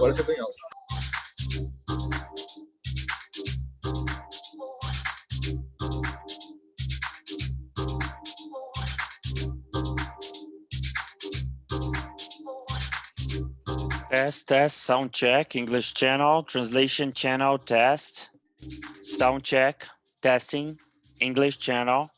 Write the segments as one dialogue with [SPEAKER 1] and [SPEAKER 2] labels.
[SPEAKER 1] Agora já ganhou.
[SPEAKER 2] Test, sound check, English channel, translation channel, test, sound check, testing, English channel.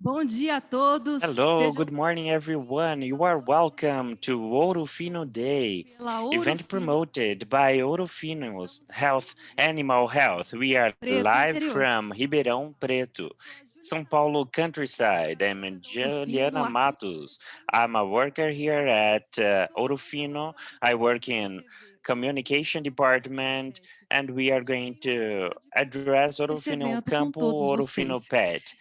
[SPEAKER 1] Bom dia a todos.
[SPEAKER 2] Hello, good morning, everyone. You are welcome to Ourofino Day, event promoted by Ourofino's Health, Animal Health. We are live from Ribeirão Preto, São Paulo countryside. I'm Juliana Matos. I'm a worker here at Ourofino. I work in communication department, and we are going to address Ourofino Campo, Ourofino Pet.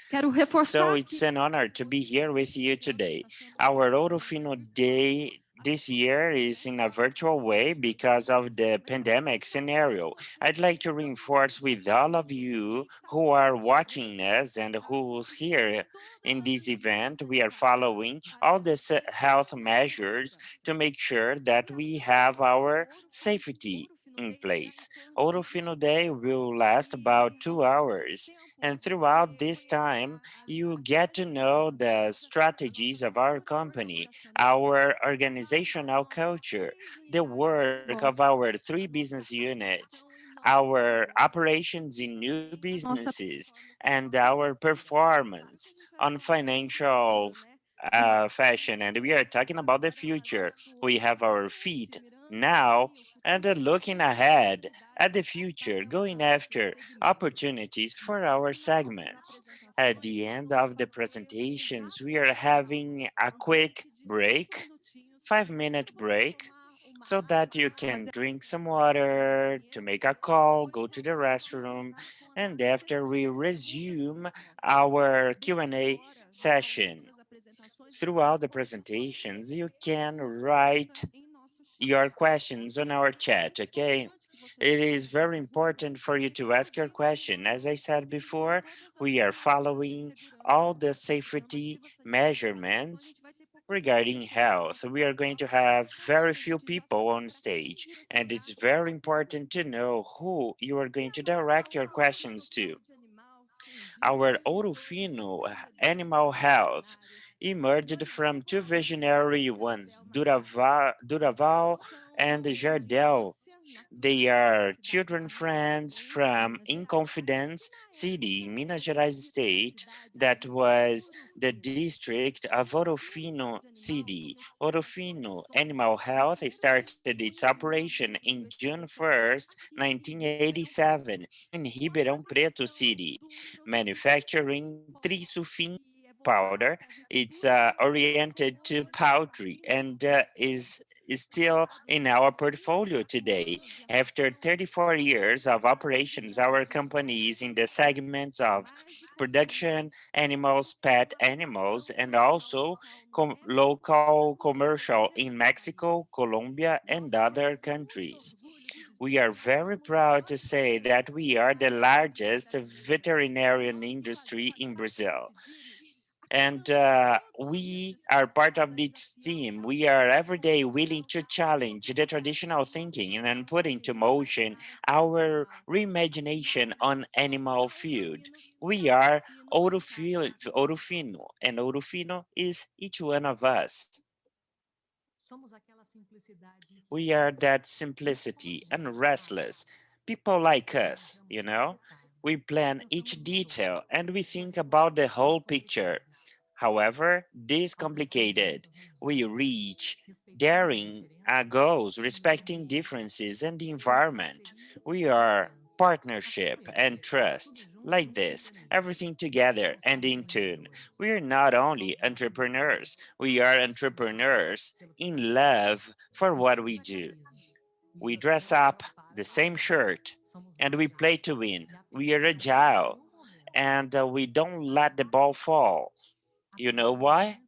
[SPEAKER 2] So it's an honor to be here with you today. Our Ourofino Day this year is in a virtual way because of the pandemic scenario. I'd like to reinforce with all of you who are watching us and who's here in this event, we are following all the health measures to make sure that we have our safety in place. Ourofino Day will last about 2 hours, and throughout this time, you get to know the strategies of our company, our organizational culture, the work of our 3 business units, our operations in new businesses, and our performance on financial fashion. And we are talking about the future. We have our feet now and looking ahead at the future, going after opportunities for our segments. At the end of the presentations, we are having a quick break, 5-minute break, so that you can drink some water, to make a call, go to the restroom, and after we resume our Q&A session. Throughout the presentations, you can write your questions on our chat, okay? It is very important for you to ask your question. As I said before, we are following all the safety measurements regarding health. We are going to have very few people on stage, and it's very important to know who you are going to direct your questions to. Our Ourofino animal health emerged from 2 visionary ones, Duraval and Jardel. They are children friends from Inconfidence City in Minas Gerais state that was the district of Ourofino City. Ourofino Animal Health started its operation in June 1st, 1987 in Ribeirão Preto City, manufacturing trisufin powder. It's oriented to poultry and is still in our portfolio today. After 34 years of operations, our company is in the segments of production animals, pet animals, and also local commercial in Mexico, Colombia, and other countries. We are very proud to say that we are the largest veterinarian industry in Brazil. And we are part of this team. We are every day willing to challenge the traditional thinking and put into motion our reimagination on animal food. We are Ourofino, and Ourofino is each one of us. We are that simplicity and restless. People like us, you know? We plan each detail and we think about the whole picture. However, this complicated. We reach daring goals, respecting differences and the environment. We are partnership and trust. Like this, everything together and in tune. We are not only entrepreneurs, we are entrepreneurs in love for what we do. We dress up the same shirt and we play to win. We are agile, and we don't let the ball fall. You know why?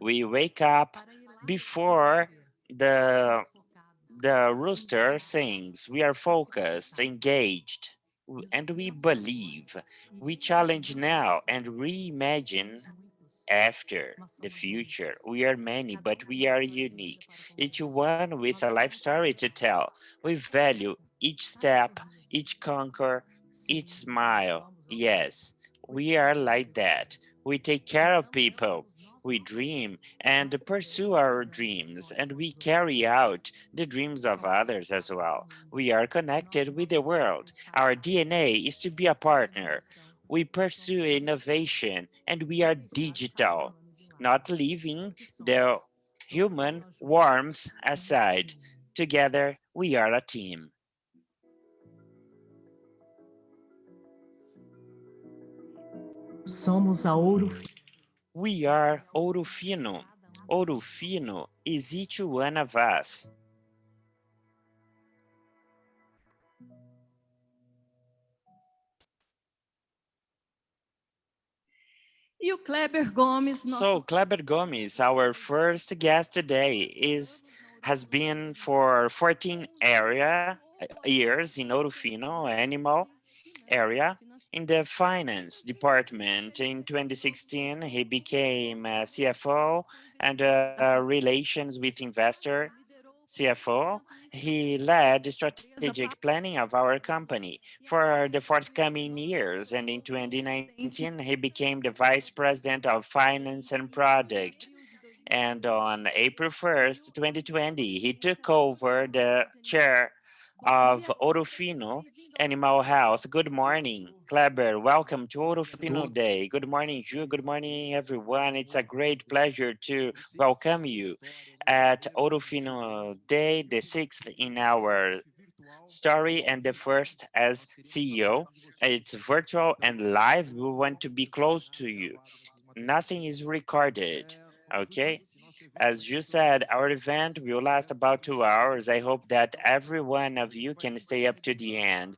[SPEAKER 2] We wake up before the the rooster sings. We are focused, engaged, and we believe. We challenge now and reimagine after the future. We are many, but we are unique. Each one with a life story to tell. We value each step, each conquer, each smile. Yes, we are like that. We take care of people. We dream and pursue our dreams, and we carry out the dreams of others as well. We are connected with the world. Our DNA is to be a partner. We pursue innovation, and we are digital, not leaving the human warmth aside. Together, we are a team.
[SPEAKER 1] Somos a Ourofino.
[SPEAKER 2] We are Ourofino. Ourofino is each one of us.
[SPEAKER 1] E o Kleber Gomes,
[SPEAKER 2] So
[SPEAKER 1] nosso
[SPEAKER 2] Kleber Gomes, our first guest today, has been for 14 years in Ourofino animal area in the finance department. In 2016, he became CFO and relations with investor CFO. He led the strategic planning of our company for the forthcoming years, and in 2019, he became the vice president of finance and product. And on April 1st, 2020, he took over the chair of Ourofino Animal Health. Good morning, Kleber. Welcome to Ourofino Day. Good morning, Ju. Good morning, everyone. It's a great pleasure to welcome you at Ourofino Day, the sixth in our story and the first as CEO. It's virtual and live. We want to be close to you. Nothing is recorded. Okay. As you said, our event will last about 2 hours. I hope that every one of you can stay up to the end.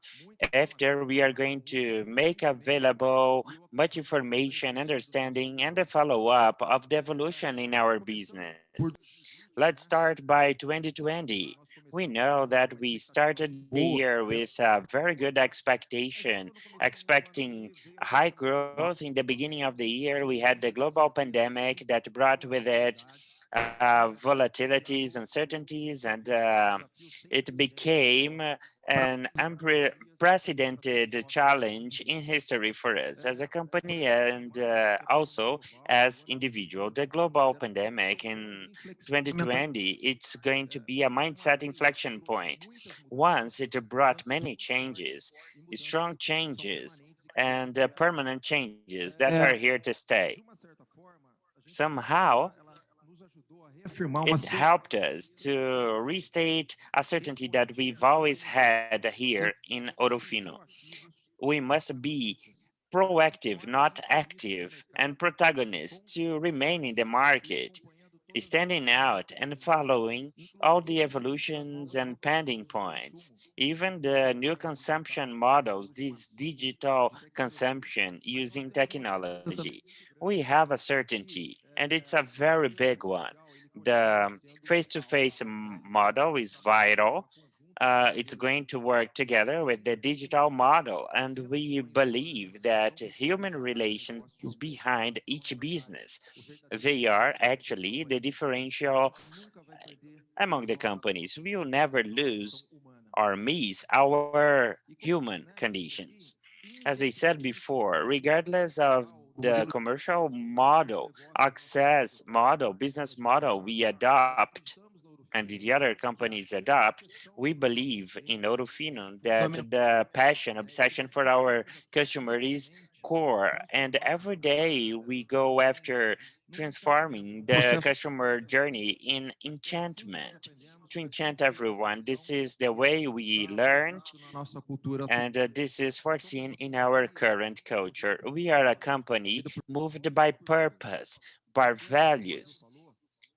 [SPEAKER 2] After, we are going to make available much information, understanding, and a follow up of the evolution in our business. Let's start by 2020. We know that we started the year with a very good expectation, expecting high growth in the beginning of the year. We had the global pandemic that brought with it volatilities, uncertainties, and it became an unprecedented challenge in history for us as a company and also as individual. The global pandemic in 2020, it's going to be a mindset inflection point. Once it brought many changes, strong changes, and permanent changes that are here to stay. Somehow, it helped us to restate a certainty that we've always had here in Ourofino. We must be proactive, not active, and protagonist to remain in the market, standing out and following all the evolutions and pending points, even the new consumption models, this digital consumption using technology. We have a certainty, and it's a very big one. The face-to-face model is vital. It's going to work together with the digital model, and we believe that human relations behind each business, they are actually the differential among the companies. We will never lose or miss our human conditions. As I said before, regardless of the commercial model, access model, business model we adopt, and the other companies adopt, we believe in Ourofino that the passion, obsession for our customer is core. And every day we go after transforming the customer journey in enchantment to enchant everyone. This is the way we learned, and this is foreseen in our current culture. We are a company moved by purpose, by values,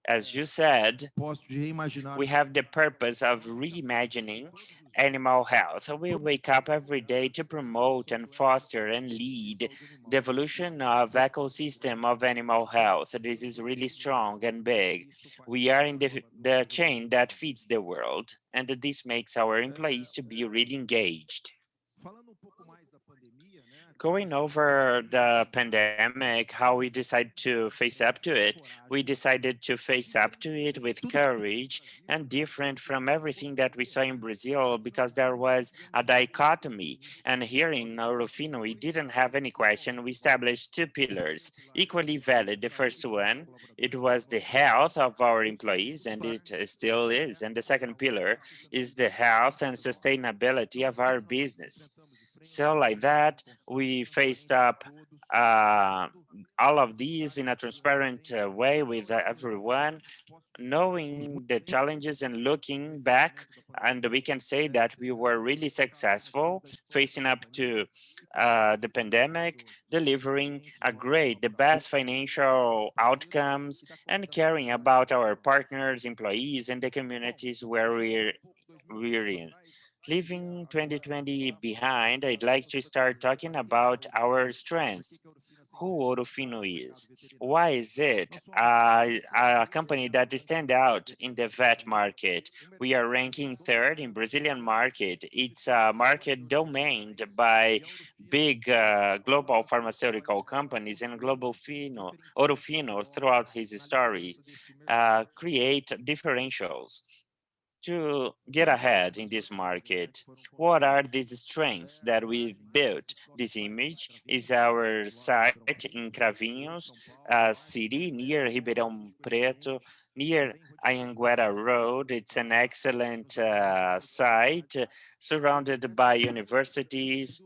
[SPEAKER 2] As you said,
[SPEAKER 3] propósito de reimaginar
[SPEAKER 2] we have the purpose of reimagining animal health. We wake up every day to promote and foster and lead the evolution of ecosystem of animal health. This is really strong and big. We are in the chain that feeds the world, and this makes our employees to be really engaged.
[SPEAKER 3] falando pouco mais da pandemia, né?
[SPEAKER 2] Going over the pandemic, how we decided to face up to it, we decided to face up to it with courage and different from everything that we saw in Brazil because there was a dichotomy. And here in Ourofino, we didn't have any question. We established two pillars, equally valid. The first one, it was the health of our employees, and it still is. And the second pillar is the health and sustainability of our business. So like that, we faced up uh, all of these in a transparent way with everyone, knowing the challenges and looking back, and we can say that we were really successful facing up to the pandemic, delivering a great, the best financial outcomes, and caring about our partners, employees, and the communities where we're in. Leaving 2020 behind, I'd like to start talking about our strengths, who Ourofino is. Why is it a company that stand out in the vet market? We are ranking third in Brazilian market. It's a market domained by big global pharmaceutical companies, and Ourofino throughout his story create differentials to get ahead in this market. What are these strengths that we built? This image is our site in Cravinhos, a city near Ribeirão Preto, near Anhanguera Road. It's an excellent site surrounded by universities,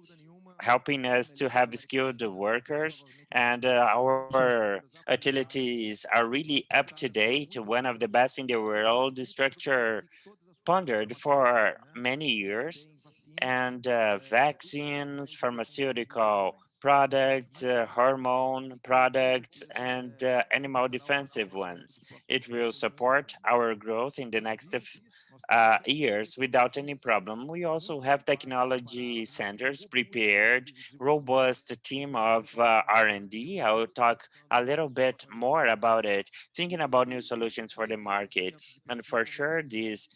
[SPEAKER 2] helping us to have skilled workers, and our utilities are really up to date, one of the best in the world. The structure pondered for many years, and vaccines, pharmaceutical products, hormone products, and animal defensive ones. It will support our growth in the next years without any problem. We also have technology centers prepared, robust team of R&D. I will talk a little bit more about it, thinking about new solutions for the market. And for sure, this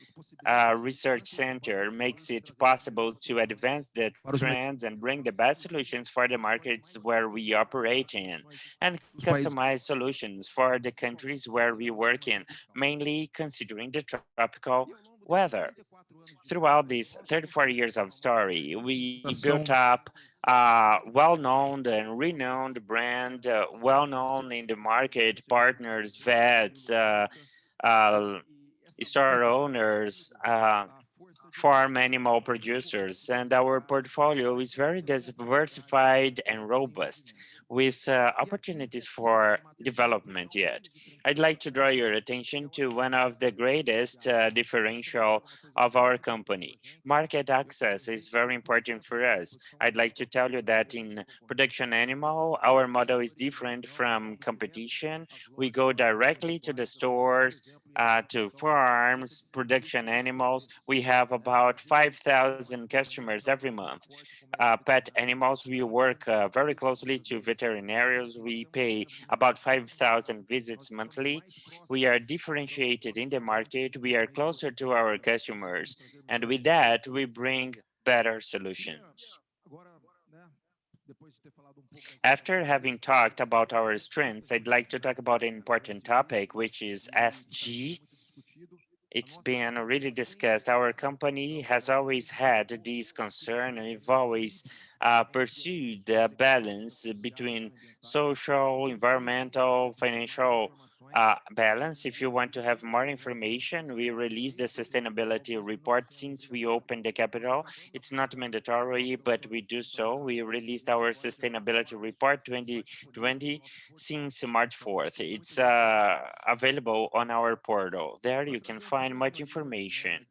[SPEAKER 2] research center makes it possible to advance the trends and bring the best solutions for the markets where we operate in, and customize solutions for the countries where we work in, mainly considering the tropical weather. Throughout these 34 years of story, we built up a well-known and renowned brand, well-known in the market, partners, vets, uh, store owners, farm animal producers, and our portfolio is very diversified and robust with opportunities for development yet. I'd like to draw your attention to one of the greatest differential of our company. Market access is very important for us. I'd like to tell you that in production animal, our model is different from competition. We go directly to the stores, to farms, production animals. We have about 5,000 customers every month. Pet animals, we work very closely to veterinarians. We pay about 5,000 visits monthly. We are differentiated in the market. We are closer to our customers. And with that, we bring better solutions. After having talked about our strengths, I'd like to talk about an important topic, which is SG. It's been really discussed. Our company has always had this concern, and we've always pursued a balance between social, environmental, financial balance. If you want to have more information, we released the sustainability report since we opened the capital. It's not mandatory, but we do so. We released our sustainability report 2020 since March 4th. It's available on our portal. There you can find much information.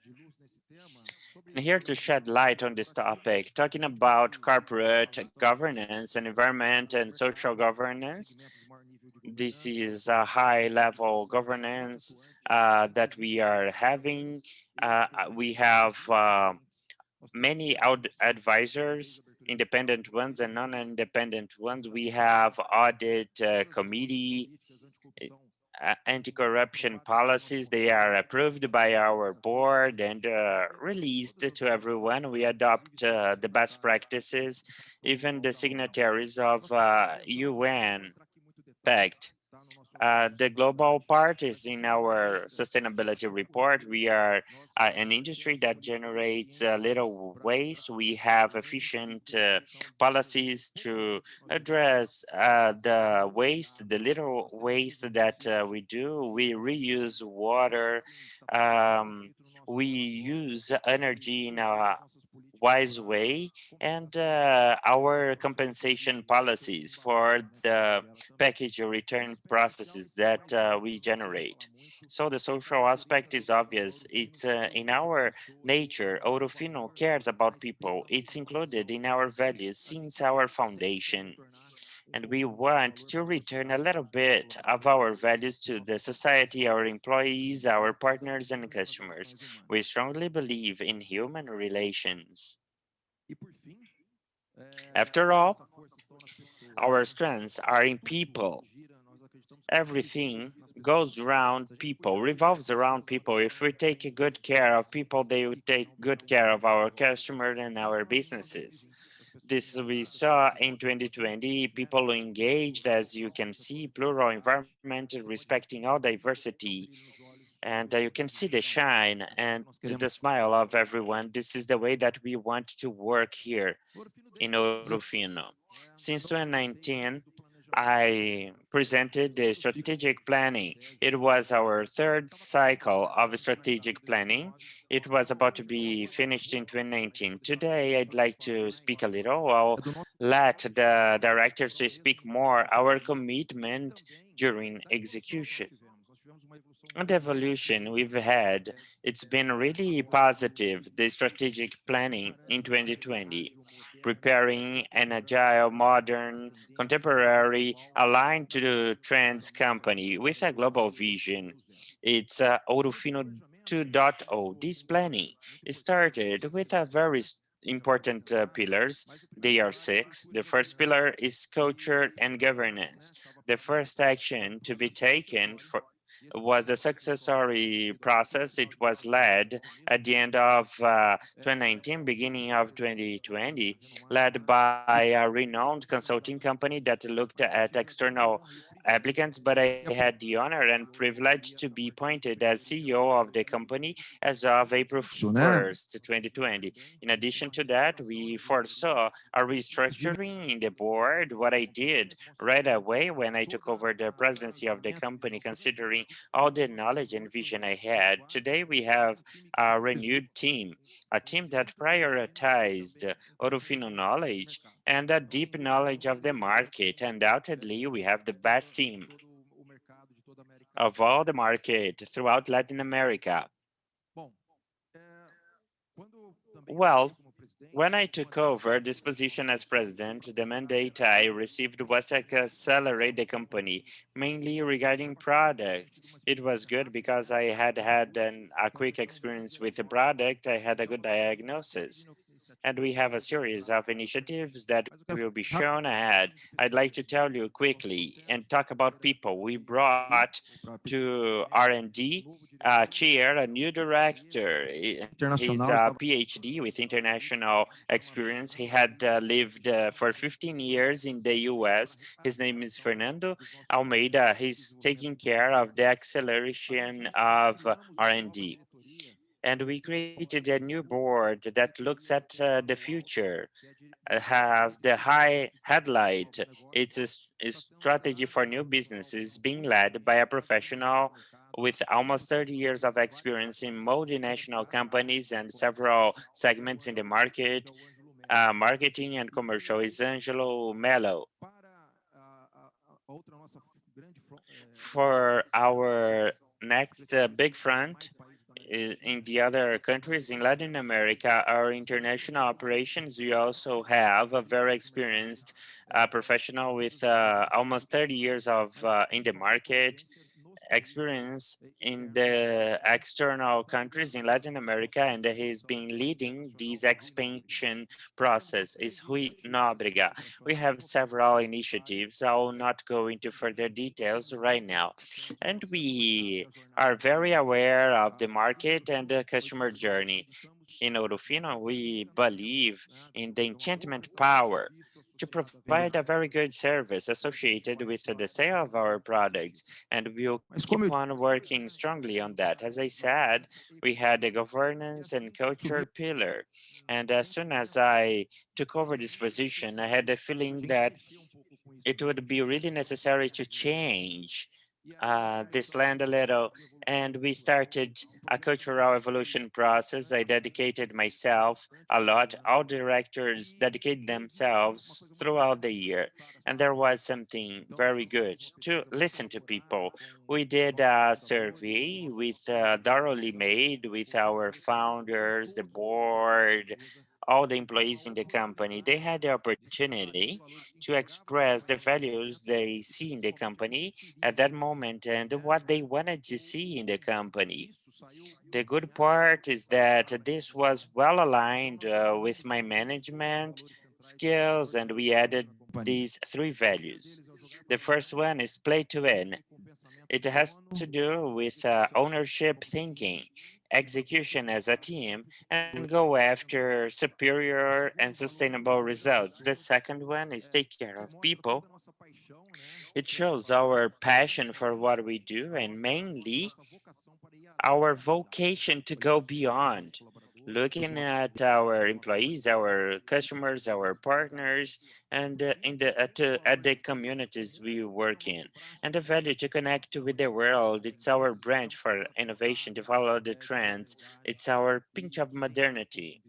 [SPEAKER 2] And here to shed light on this topic, talking about corporate governance and environment and social governance, This is a high-level governance that we are having. We have many advisors, independent ones and non-independent ones. We have audit committee, anti-corruption policies. They are approved by our board and released to everyone. We adopt the best practices, even the signatories of UN Pact. The global part is in our sustainability report. We are an industry that generates little waste. We have efficient policies to address the waste, the little waste that we do. We reuse water. Um, we use energy in a wise way, and our compensation policies for the package return processes that we generate. So the social aspect is obvious. It's in our nature. Ourofino cares about people. It's included in our values since our foundation. And we want to return a little bit of our values to the society, our employees, our partners, and customers. We strongly believe in human relations. After all, our strengths are in people. Everything goes around people, revolves around people. If we take good care of people, they would take good care of our customers and our businesses. This we saw in 2020, people engaged, as you can see, plural environment, respecting all diversity. And you can see the shine and the smile of everyone. This is the way that we want to work here in Ourofino. Since 2019, I presented the strategic planning. It was our third cycle of strategic planning. It was about to be finished in 2019. Today, I'd like to speak a little. I'll let the directors to speak more our commitment during execution. And the evolution we've had, it's been really positive, the strategic planning in 2020, preparing an agile, modern, contemporary, aligned to the trends company with a global vision. It's Ourofino 2.0. This planning started with a very important pillars. They are six. The first pillar is culture and governance. The first action to be taken was the successory process. It was led at the end of 2019, beginning of 2020, led by a renowned consulting company that looked at external applicants, but I had the honor and privilege to be appointed as CEO of the company as of April 1st, 2020. In addition to that, we foresaw a restructuring in the board. What I did right away when I took over the presidency of the company, considering all the knowledge and vision I had. Today, we have a renewed team, a team that prioritized Ourofino knowledge and a deep knowledge of the market. Undoubtedly, we have the best team of all the market throughout Latin America. Well, when I took over this position as president, the mandate I received was to accelerate the company, mainly regarding products. It was good because I had had a quick experience with the product. I had a good diagnosis. And we have a series of initiatives that will be shown ahead. I'd like to tell you quickly and talk about people. We brought to R&D chair a new director. He's a PhD with international experience. He had lived for 15 years in the US. His name is Fernando Almeida. He's taking care of the acceleration of R&D. And we created a new board that looks at the future, have the high headlight. It's a strategy for new businesses being led by a professional with almost 30 years of experience in multinational companies and several segments in the market, marketing and commercial is Angelo Mello. For our next big front, In the other countries in Latin America, our international operations, we also have a very experienced professional with almost 30 years of in the market experience in the external countries in Latin America, and he's been leading this expansion process. Is Rui Nóbrega. We have several initiatives. I will not go into further details right now. And we are very aware of the market and the customer journey. In Ourofino, we believe in the enchantment power to provide a very good service associated with the sale of our products, and we'll keep on working strongly on that. As I said, we had the governance and culture pillar, and as soon as I took over this position, I had the feeling that it would be really necessary to change this land a little, and we started a cultural evolution process. I dedicated myself a lot. All directors dedicate themselves throughout the year, and there was something very good to listen to people. We did a survey with thoroughly made with our founders, the board, all the employees in the company. They had the opportunity to express the values they see in the company at that moment and what they wanted to see in the company. The good part is that this was well aligned with my management skills, and we added these three values. The first one is play to win. It has to do with ownership thinking, execution as a team, and go after superior and sustainable results. The second one is take care of people. It shows our passion for what we do and mainly our vocation to go beyond, looking at our employees, our customers, our partners, and at the communities we work in, and the value to connect with the world. It's our branch for innovation to follow the trends. It's our pinch of modernity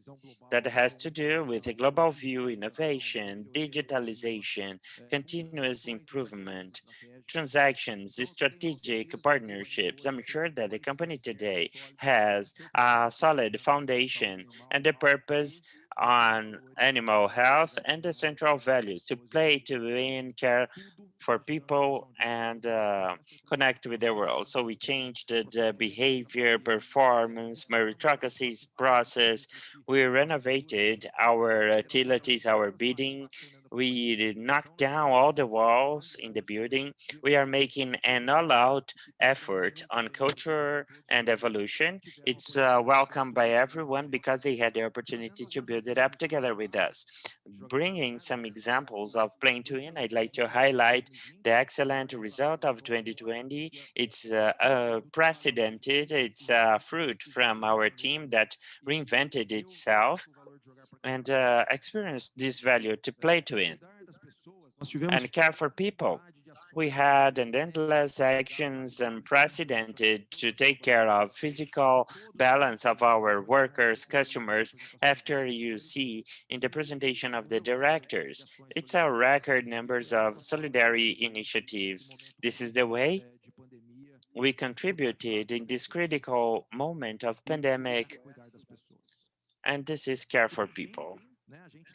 [SPEAKER 2] that has to do with a global view, innovation, digitalization, continuous improvement, transactions, strategic partnerships. I'm sure that the company today has a solid foundation and the purpose on animal health and the central values to play to win, care for people, and connect with the world. So we changed the behavior, performance, meritocracy process. We renovated our utilities, our bidding. We knocked down all the walls in the building. We are making an all-out effort on culture and evolution. It's welcomed by everyone because they had the opportunity to build it up together with us. Bringing some examples of playing to win, I'd like to highlight the excellent result of 2020. It's precedented. It's a fruit from our team that reinvented itself and experienced this value to play to win and care for people. We had an endless actions unprecedented to take care of physical balance of our workers, customers, after you see in the presentation of the directors. It's our record numbers of solidarity initiatives. This is the way we contributed in this critical moment of pandemic, and this is care for people.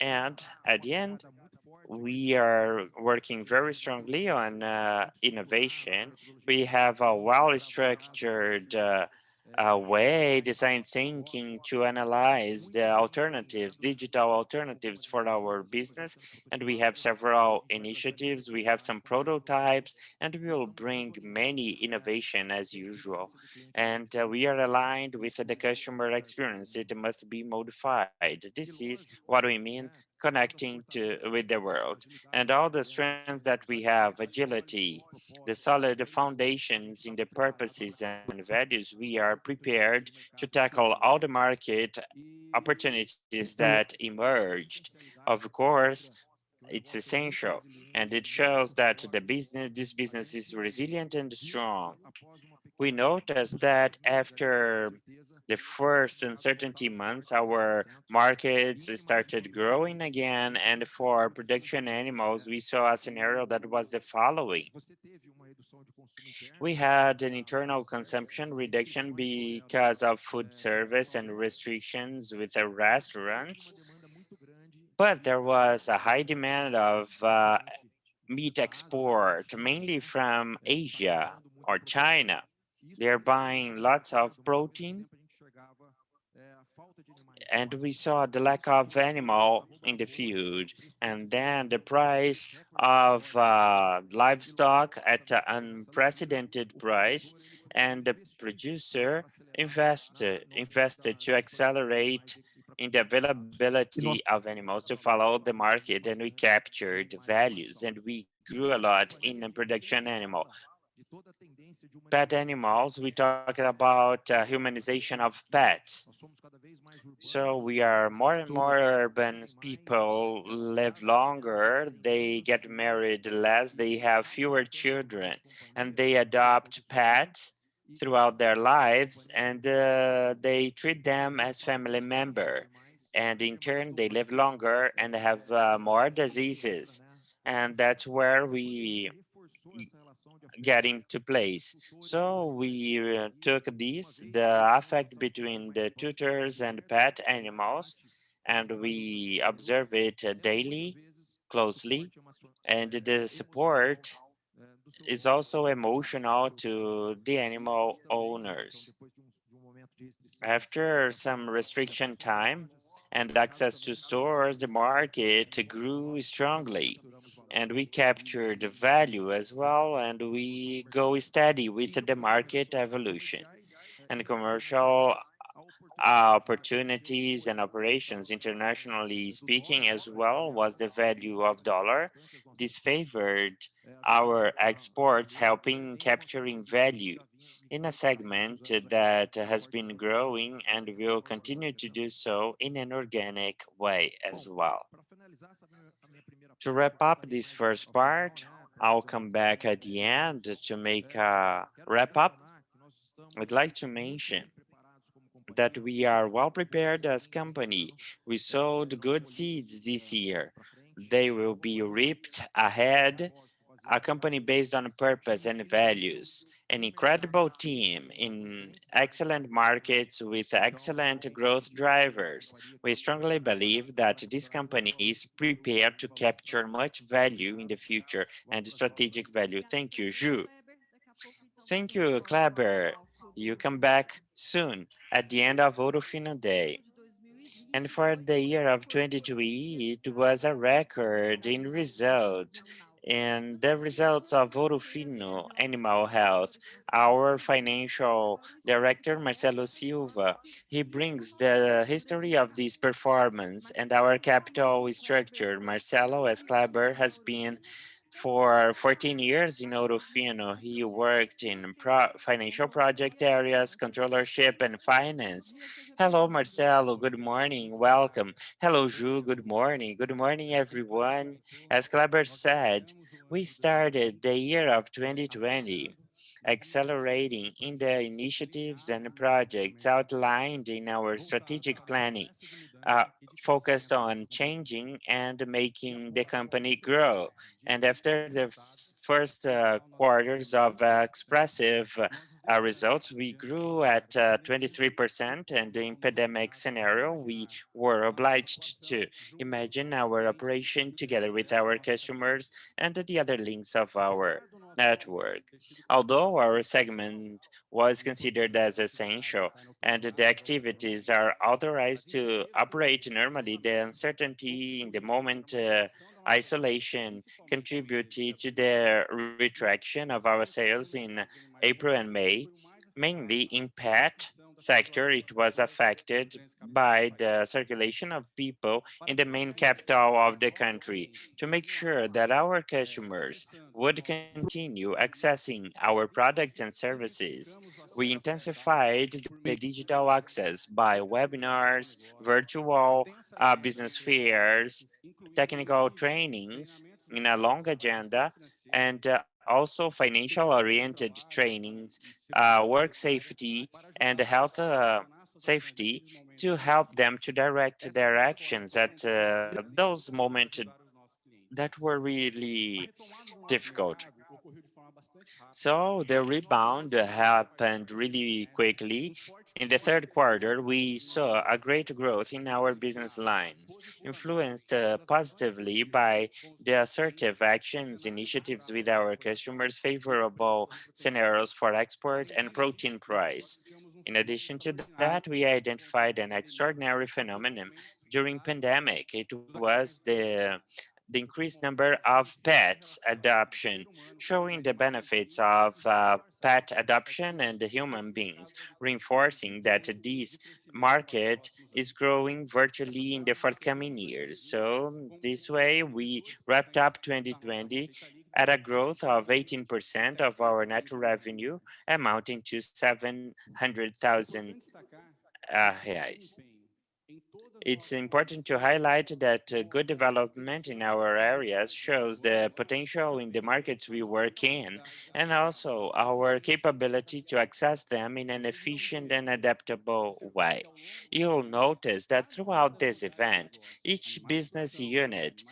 [SPEAKER 2] And at the end, we are working very strongly on innovation. We have a well-structured way, design thinking to analyze the alternatives, digital alternatives for our business. And we have several initiatives. We have some prototypes, and we will bring many innovation as usual. And we are aligned with the customer experience. It must be modified. This is what we mean connecting with the world, and all the strengths that we have, agility, the solid foundations in the purposes and values. We are prepared to tackle all the market opportunities that emerged. Of course, it's essential, and it shows that this business is resilient and strong. We noticed that after the first uncertainty months, our markets started growing again. And for production animals, we saw a scenario that was the following. We had an internal consumption reduction because of food service and restrictions with the restaurants, but there was a high demand of meat export, mainly from Asia or China. They're buying lots of protein, and we saw the lack of animal in the field, and then the price of livestock at an unprecedented price, and the producer invested to accelerate in the availability of animals to follow the market, and we captured values, and we grew a lot in production animal. Pet animals, we talked about humanization of pets. So we are more and more urban people live longer, they get married less, they have fewer children, and they adopt pets throughout their lives, and they treat them as family member. And in turn, they live longer and have more diseases. And that's where we get into place. So we took this, the affect between the tutors and pet animals, and we observe it daily, closely, and the support is also emotional to the animal owners. After some restriction time and access to stores, the market grew strongly, and we captured the value as well, and we go steady with the market evolution. And commercial opportunities and operations, internationally speaking, as well, was the value of dollar. This favored our exports, helping capturing value in a segment that has been growing and will continue to do so in an organic way as well. To wrap up this first part, I'll come back at the end to make a wrap up. I'd like to mention that we are well prepared as company. We sowed good seeds this year. They will be reaped ahead. A company based on purpose and values, an incredible team in excellent markets with excellent growth drivers. We strongly believe that this company is prepared to capture much value in the future and strategic value. Thank you, Ju. Thank you, Kleber. You come back soon at the end of Ourofino Day. And for the year of 2020, it was a record in result. And the results of Ourofino Animal Health, our financial director, Marcelo Silva, he brings the history of this performance and our capital structure. Marcelo, as Kleber, has been for 14 years in Ourofino. He worked in financial project areas, controllership, and finance. Hello, Marcelo. Good morning. Welcome. Hello, Ju. Good morning. Good morning, everyone. As Kleber said, we started the year of 2020 accelerating in the initiatives and projects outlined in our strategic planning, uh, focused on changing and making the company grow. And after the first quarters of expressive results, we grew at 23%, and in pandemic scenario, we were obliged to imagine our operation together with our customers and the other links of our network. Although our segment was considered as essential and the activities are authorized to operate normally, the uncertainty in the moment isolation contributed to the retraction of our sales in April and May. Mainly in pet sector, it was affected by the circulation of people in the main capital of the country. To make sure that our customers would continue accessing our products and services, we intensified the digital access by webinars, virtual business fairs, technical trainings in a long agenda, and also financial oriented trainings, work safety, and health safety to help them to direct their actions at those moments that were really difficult. So the rebound happened really quickly. In the third quarter, we saw a great growth in our business lines, influenced positively by the assertive actions initiatives with our customers, favorable scenarios for export and protein price. In addition to that, we identified an extraordinary phenomenon during pandemic. It was the increased number of pets adoption, showing the benefits of pet adoption and the human beings, reinforcing that this market is growing virtually in the forthcoming years. So this way, we wrapped up 2020 at a growth of 18% of our net revenue, amounting to 700,000 reais. It's important to highlight that good development in our areas shows the potential in the markets we work in, and also our capability to access them in an efficient and adaptable way. You'll notice that throughout this event, each business unit,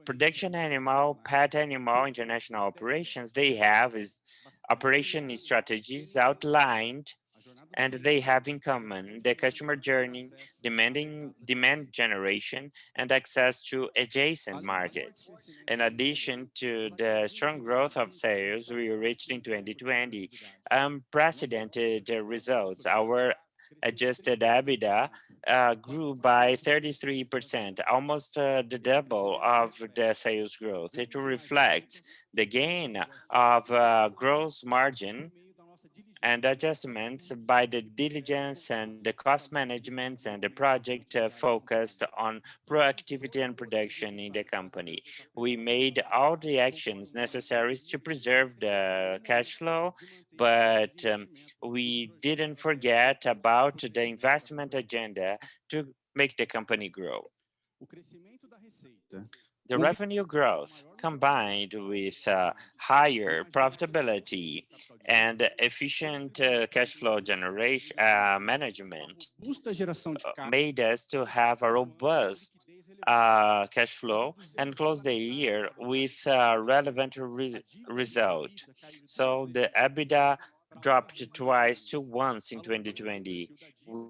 [SPEAKER 2] production animal, pet animal, international operations, they have is operation strategies outlined, and they have in common the customer journey, demand generation, and access to adjacent markets. In addition to the strong growth of sales we reached in 2020, unprecedented results. Our adjusted EBITDA grew by 33%, almost the double of the sales growth. It reflects the gain of gross margin and adjustments by the diligence and the cost management and the project focused on proactivity and production in the company. We made all the actions necessary to preserve the cash flow, but we didn't forget about the investment agenda to make the company grow. The revenue growth, combined with higher profitability and efficient cash flow generation management, made us to have a robust cash flow and close the year with a relevant result. So the EBITDA dropped twice to once in 2020.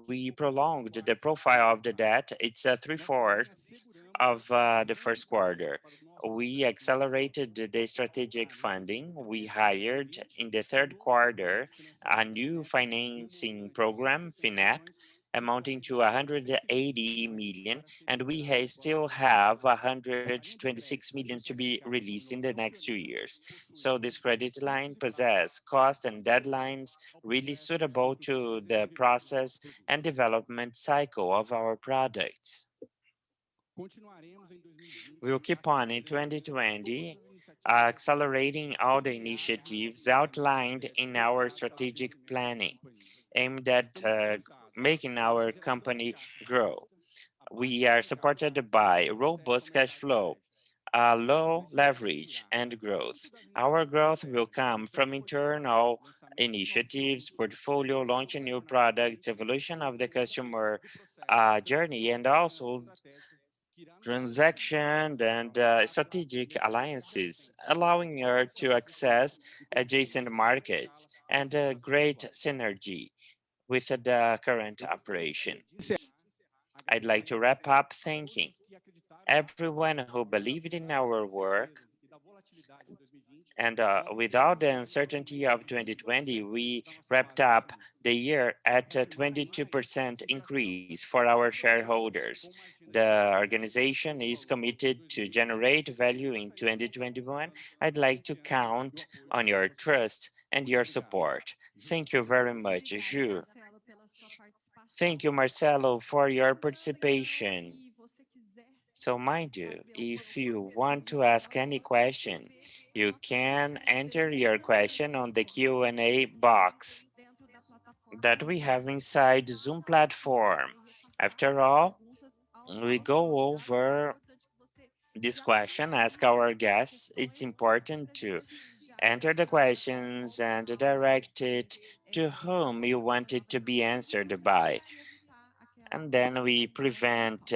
[SPEAKER 2] We prolonged the profile of the debt. It's three-fourths of the first quarter. We accelerated the strategic funding. We hired in the third quarter a new financing program, FINAP, amounting to 180 million, and we still have 126 million to be released in the next 2 years. So this credit line possesses cost and deadlines really suitable to the process and development cycle of our products. We will keep on in 2020, accelerating all the initiatives outlined in our strategic planning, aimed at making our company grow. We are supported by robust cash flow, low leverage, and growth. Our growth will come from internal initiatives, portfolio, launching new products, evolution of the customer journey, and also transaction and strategic alliances, allowing her to access adjacent markets and great synergy with the current operations. I'd like to wrap up thanking everyone who believed in our work, and without the uncertainty of 2020, we wrapped up the year at a 22% increase for our shareholders. The organization is committed to generate value in 2021. I'd like to count on your trust and your support. Thank you very much, Ju. Thank you, Marcelo, for your participation. So mind you, if you want to ask any question, you can enter your question on the Q&A box that we have inside Zoom platform. After all, we go over this question, ask our guests. It's important to enter the questions and direct it to whom you want it to be answered by. And then we prevent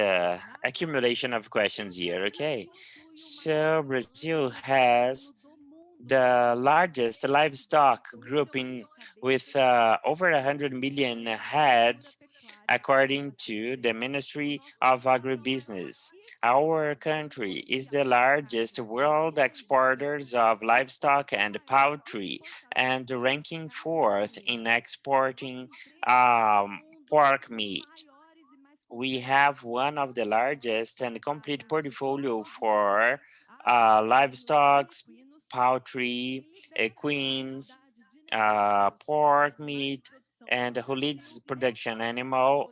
[SPEAKER 2] accumulation of questions here, okay? So Brazil has the largest livestock group with over 100 million heads, according to the Ministry of Agribusiness. Our country is the largest world exporters of livestock and poultry, and ranking fourth in exporting pork meat. We have one of the largest and complete portfolio for livestock, poultry, equines, pork meat, and who leads production animal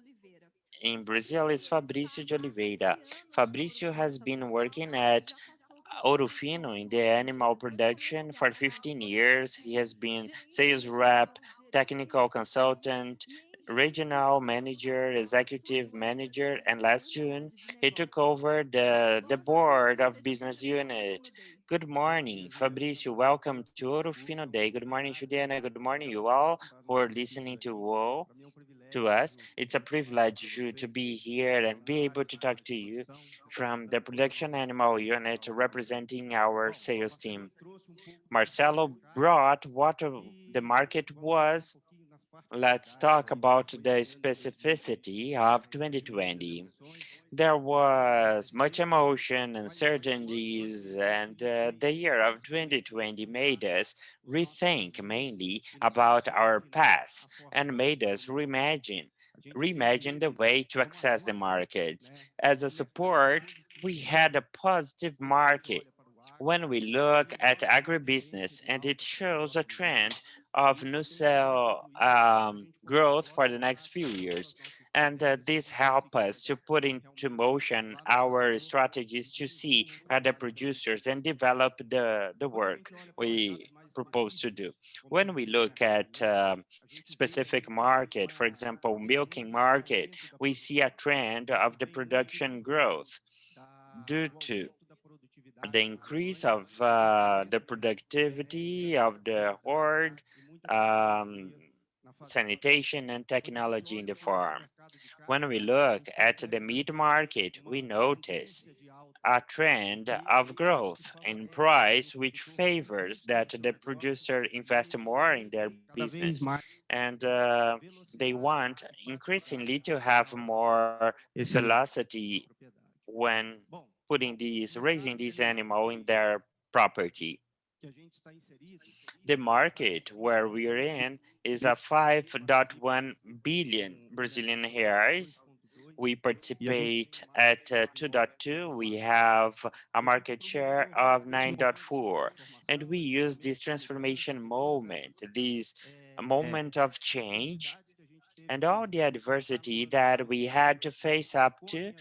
[SPEAKER 2] in Brazil is Fabrício de Oliveira. Fabrício has been working at Ourofino in the animal production for 15 years. He has been sales rep, technical consultant, regional manager, executive manager, and last June, he took over the board of business unit. Good morning, Fabrício. Welcome to Ourofino Day. Good morning, Juliana. Good morning, you all who are listening to us. It's a privilege to be here and be able to talk to you from the production animal unit representing our sales team. Marcelo brought what the market was. Let's talk about the specificity of 2020. There was much emotion, uncertainties, and the year of 2020 made us rethink mainly about our past and made us reimagine the way to access the markets. As a support, we had a positive market. When we look at agribusiness, and it shows a trend of new cell growth for the next few years. And this help us to put into motion our strategies to see other producers and develop the work we propose to do. When we look at specific market, for example, milking market, we see a trend of the production growth due to the increase of the productivity of the herd, um, sanitation and technology in the farm. When we look at the meat market, we notice a trend of growth in price, which favors that the producer invest more in their business. And they want increasingly to have more velocity when raising this animal in their property. The market where we're in is a 5.1 billion Brazilian reais. We participate at 2.2. We have a market share of 9.4. And we use this transformation moment, this moment of change, and all the adversity that we had to face up to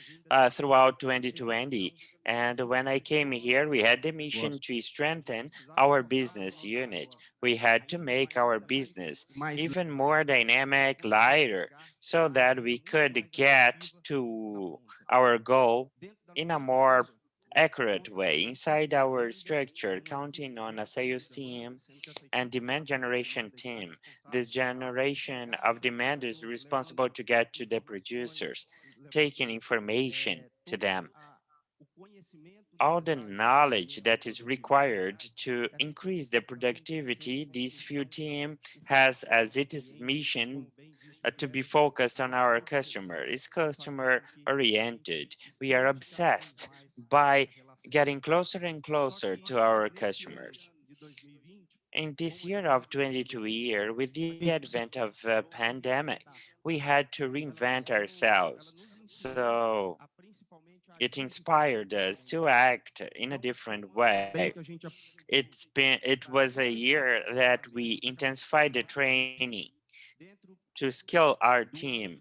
[SPEAKER 2] throughout 2020. And when I came here, we had the mission to strengthen our business unit. We had to make our business even more dynamic, lighter, so that we could get to our goal in a more accurate way inside our structure, counting on a sales team and demand generation team. This generation of demand is responsible to get to the producers, taking information to them. All the knowledge that is required to increase the productivity, this field team has as its mission to be focused on our customer. It's customer oriented. We are obsessed by getting closer and closer to our customers. In this year of 22 year, with the advent of a pandemic, we had to reinvent ourselves. So it inspired us to act in a different way. It was a year that we intensified the training to skill our team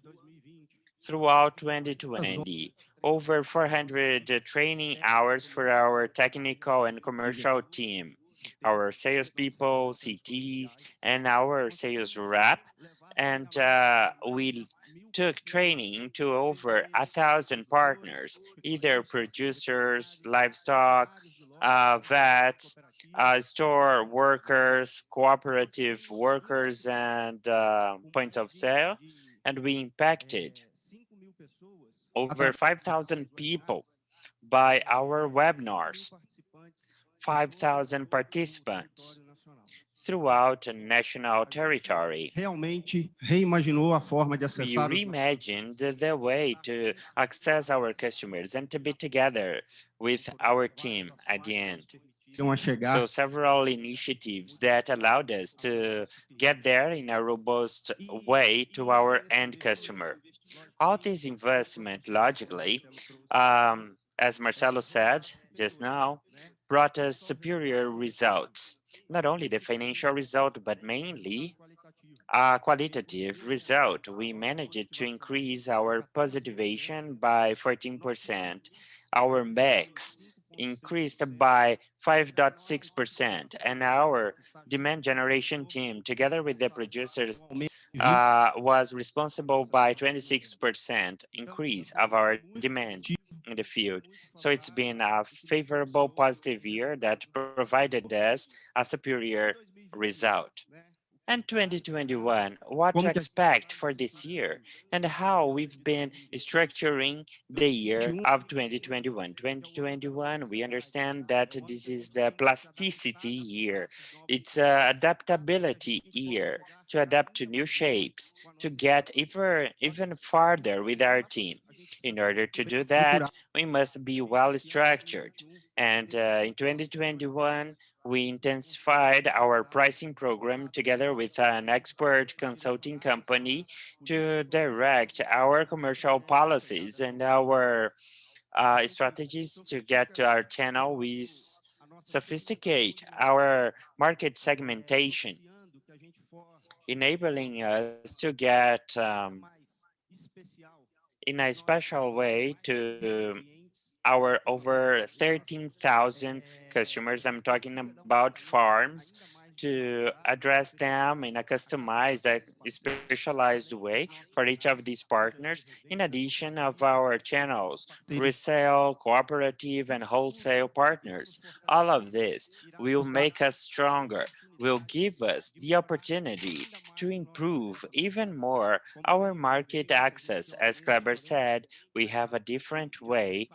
[SPEAKER 2] throughout 2020. Over 400 training hours for our technical and commercial team, our salespeople, CTs, and our sales rep. And we took training to over 1,000 partners, either producers, livestock, vets, store workers, cooperative workers, and point of sale. And we impacted over 5,000 people by our webinars. 5,000 participants throughout a national territory.
[SPEAKER 4] Realmente reimaginou a forma de
[SPEAKER 2] We
[SPEAKER 4] acessar os
[SPEAKER 2] reimagined the way to access our customers and to be together with our team at the end.
[SPEAKER 4] a chegar.
[SPEAKER 2] So several initiatives that allowed us to get there in a robust way to our end customer. All this investment, logically, as Marcelo said just now, brought us superior results. Not only the financial result, but mainly a qualitative result. We managed to increase our positivation by 14%. Our max increased by 5.6%, and our demand generation team, together with the producers, was responsible by 26% increase of our demand in the field. So it's been a favorable, positive year that provided us a superior result. And 2021, what to expect for this year and how we've been structuring the year of 2021. 2021, we understand that this is the plasticity year. It's a adaptability year to adapt to new shapes, to get even farther with our team. In order to do that, we must be well structured. And in 2021, we intensified our pricing program together with an expert consulting company to direct our commercial policies and our strategies to get to our channel. We sophisticate our market segmentation, enabling us to get in a special way to our over 13,000 customers. I'm talking about farms, to address them in a customized, specialized way for each of these partners, in addition of our channels, resale, cooperative, and wholesale partners. All of this will make us stronger, will give us the opportunity to improve even more our market access. As Kleber said, we have a different way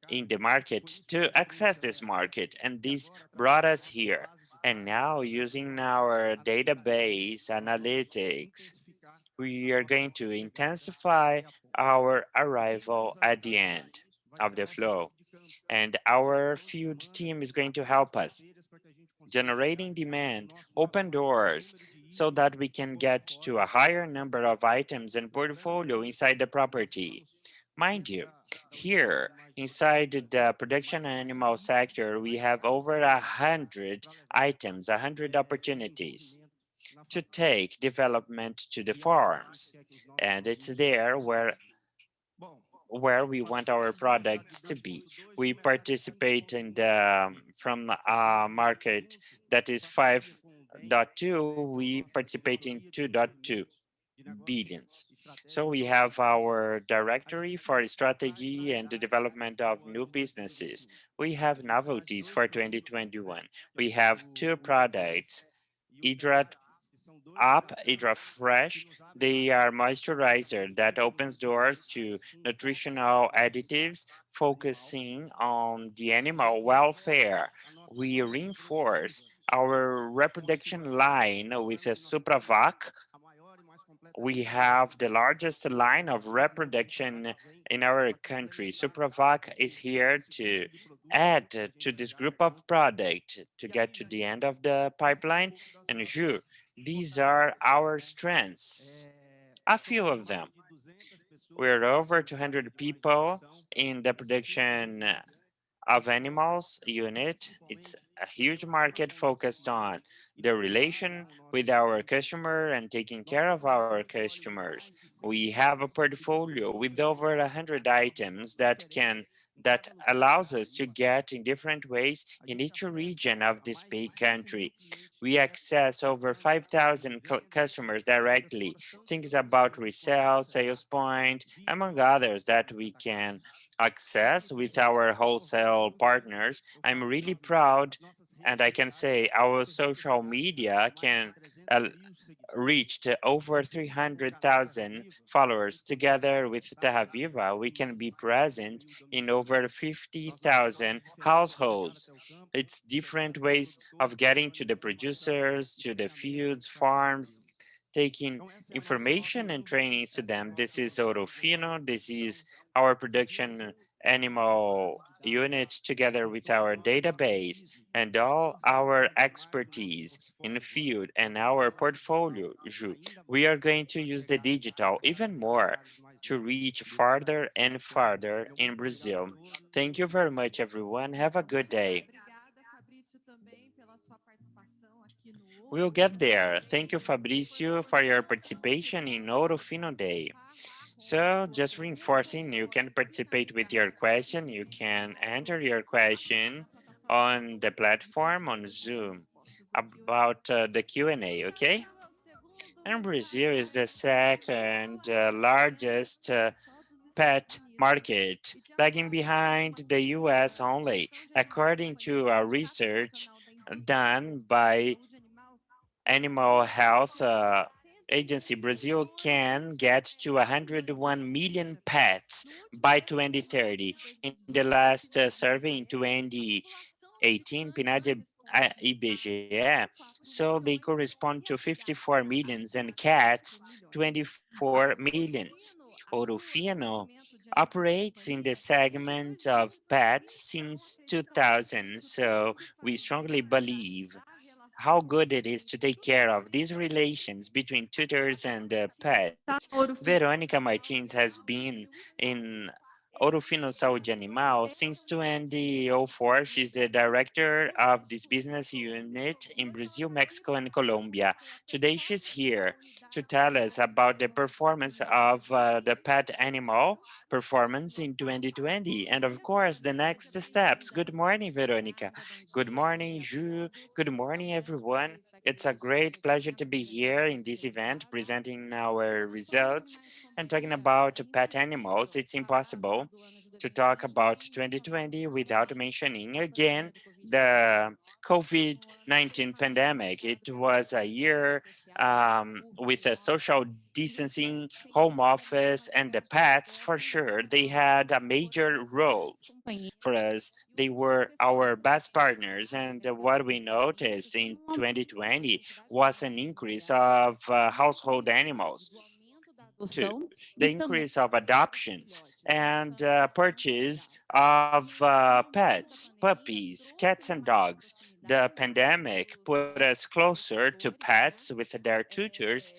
[SPEAKER 2] in the market to access this market, and this brought us here. And now, using our database analytics, we are going to intensify our arrival at the end of the flow. And our field team is going to help us generating demand, open doors, so that we can get to a higher number of items and portfolio inside the property. Mind you, here inside the production animal sector, we have over 100 items, 100 opportunities to take development to the farms. And it's there where we want our products to be. We participate in the from a market that is 5.2, we participate in 2.2 billions. So we have our directory for strategy and the development of new businesses. We have novelties for 2021. We have two products, Hydra Up, Hydra Fresh. They are moisturizer that opens doors to nutritional additives, focusing on the animal welfare. We reinforce our reproduction line with a Supravac. We have the largest line of reproduction in our country. Supravac is here to add to this group of product to get to the end of the pipeline. And Ju, these are our strengths, a few of them. We're over 200 people in the production of animals unit. It's a huge market focused on the relation with our customer and taking care of our customers. We have a portfolio with over 100 items that allows us to get in different ways in each region of this big country. We access over 5,000 customers directly. Things about resale, sales point, among others that we can access with our wholesale partners. I'm really proud, and I can say our social media can reached over 300,000 followers. Together with Terra Viva, we can be present in over 50,000 households. It's different ways of getting to the producers, to the fields, farms, taking information and trainings to them. This is Ourofino. This is our production animal unit together with our database and all our expertise in the field and our portfolio. We are going to use the digital even more to reach farther and farther in Brazil. Thank you very much, everyone. Have a good day. We'll get there. Thank you, Fabricio, for your participation in Ourofino Day. So just reinforcing, you can participate with your question. You can enter your question on the platform on Zoom about the Q&A, okay? And Brazil is the second largest pet market, lagging behind the US only, according to a research done by Animal Health Agency. Brazil can get to 101 million pets by 2030. In the last survey in 2018, PNAD IBGE, so they correspond to 54 millions and cats 24 millions. Ourofino operates in the segment of pet since 2000, so we strongly believe how good it is to take care of these relations between tutors and pets. Veronica Martins has been in Ourofino Saúde Animal since 2004. She's the director of this business unit in Brazil, Mexico, and Colombia. Today, she's here to tell us about the performance of the pet animal performance in 2020, and of course, the next steps. Good morning, Veronica. Good morning, Ju. Good morning, everyone. It's a great pleasure to be here in this event presenting our results and talking about pet animals. It's impossible to talk about 2020 without mentioning again the COVID-19 pandemic. It was a year with a social distancing, home office, and the pets, for sure, they had a major role for us. They were our best partners. And what we noticed in 2020 was an increase of household animals, to the increase of adoptions and purchase of pets, puppies, cats and dogs. The pandemic put us closer to pets with their tutors,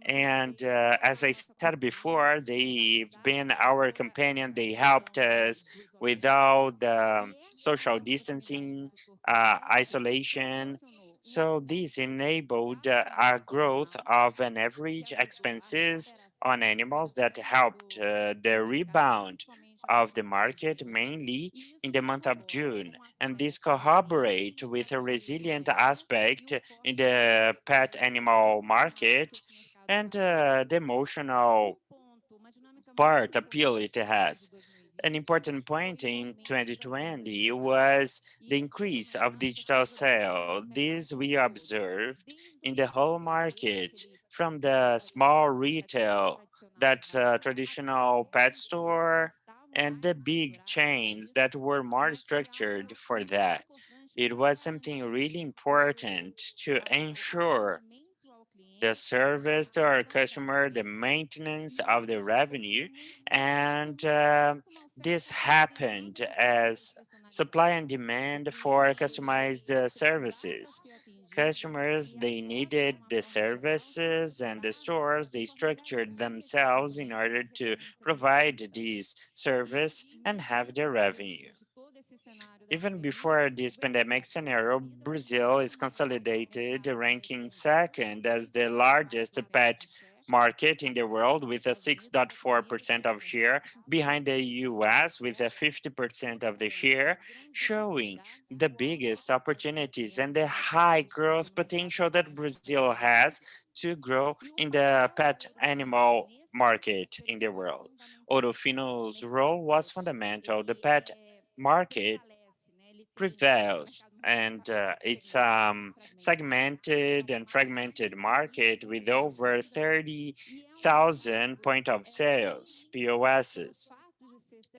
[SPEAKER 2] and as I said before, they've been our companion. They helped us without the social distancing, isolation. So this enabled a growth of an average expenses on animals that helped the rebound of the market, mainly in the month of June. And this corroborate with a resilient aspect in the pet animal market and the emotional part appeal it has. An important point in 2020 was the increase of digital sale. This we observed in the whole market, from the small retail, that traditional pet store, and the big chains that were more structured for that. It was something really important to ensure the service to our customer, the maintenance of the revenue, and this happened as supply and demand for customized services. Customers, they needed the services, and the stores, they structured themselves in order to provide this service and have the revenue. Even before this pandemic scenario, Brazil is consolidated, ranking second as the largest pet market in the world with a 6.4% of share, behind the US with a 50% of the share, showing the biggest opportunities and the high growth potential that Brazil has to grow in the pet animal market in the world. Ourofino's role was fundamental. The pet market prevails, and it's segmented and fragmented market with over 30,000 point of sales, POSs.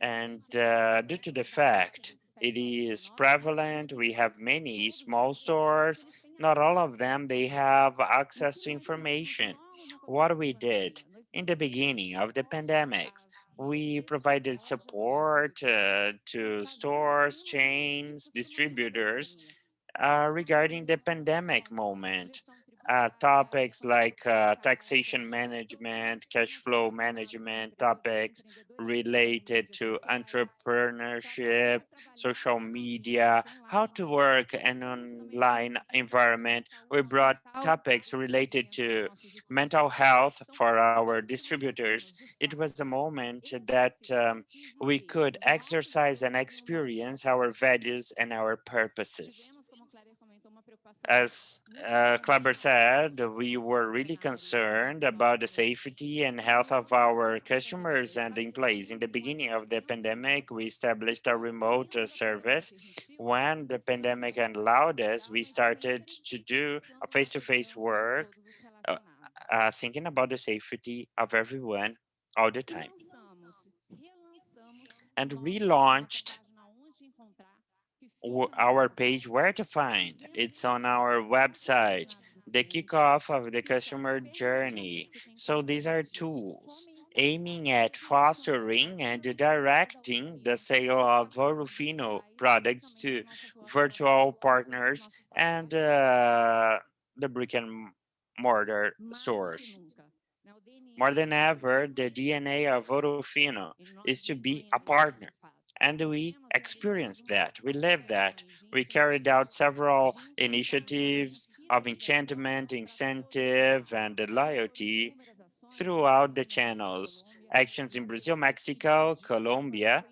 [SPEAKER 2] And due to the fact it is prevalent, we have many small stores. Not all of them, they have access to information. What we did in the beginning of the pandemics, we provided support to stores, chains, distributors regarding the pandemic moment. Topics like taxation management, cash flow management, topics related to entrepreneurship, social media, how to work in an online environment. We brought topics related to mental health for our distributors. It was a moment that we could exercise and experience our values and our purposes. As Kleber said, we were really concerned about the safety and health of our customers and employees. In the beginning of the pandemic, we established a remote service. When the pandemic allowed us, we started to do a face-to-face work, thinking about the safety of everyone all the time. And relaunched our page where to find. It's on our website, the kickoff of the customer journey. So these are tools aiming at fostering and directing the sale of Ourofino products to virtual partners and the brick and mortar stores. More than ever, the DNA of Ourofino is to be a partner. And we experienced that, we lived that. We carried out several initiatives of enchantment, incentive, and loyalty throughout the channels. Actions in Brazil, Mexico, Colombia.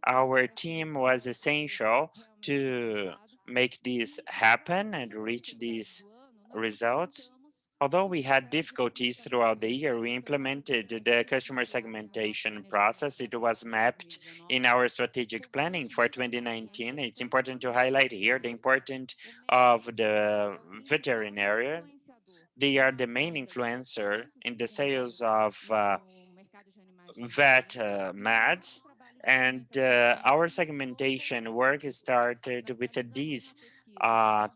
[SPEAKER 2] Our team was essential to make this happen and reach these results. Although we had difficulties throughout the year, we implemented the customer segmentation process. It was mapped in our strategic planning for 2019. It's important to highlight here the importance of the veterinarian. They are the main influencer in the sales of vet meds, and our segmentation work started with this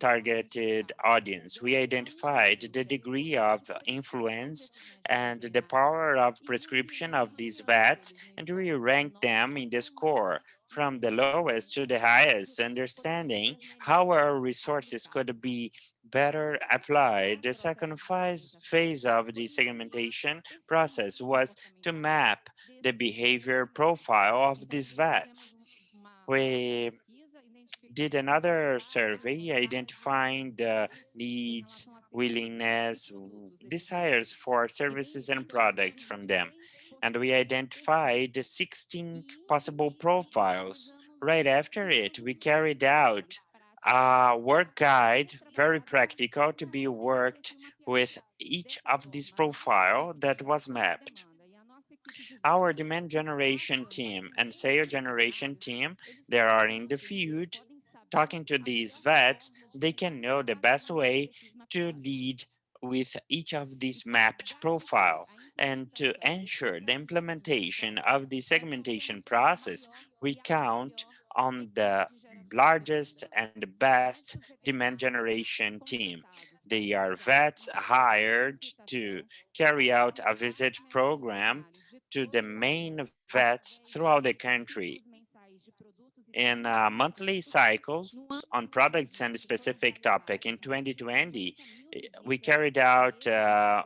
[SPEAKER 2] targeted audience. We identified the degree of influence and the power of prescription of these vets, and we ranked them in the score from the lowest to the highest, understanding how our resources could be better applied. The second phase of the segmentation process was to map the behavior profile of these vets. We did another survey identifying the needs, willingness, desires for services and products from them. And we identified the 16 possible profiles. Right after it, we carried out a work guide, very practical, to be worked with each of these profile that was mapped. Our demand generation team and sales generation team, they are in the field talking to these vets. They can know the best way to lead with each of these mapped profile. And to ensure the implementation of the segmentation process, we count on the largest and best demand generation team. They are vets hired to carry out a visit program to the main vets throughout the country. In monthly cycles on products and specific topic. In 2020, we carried out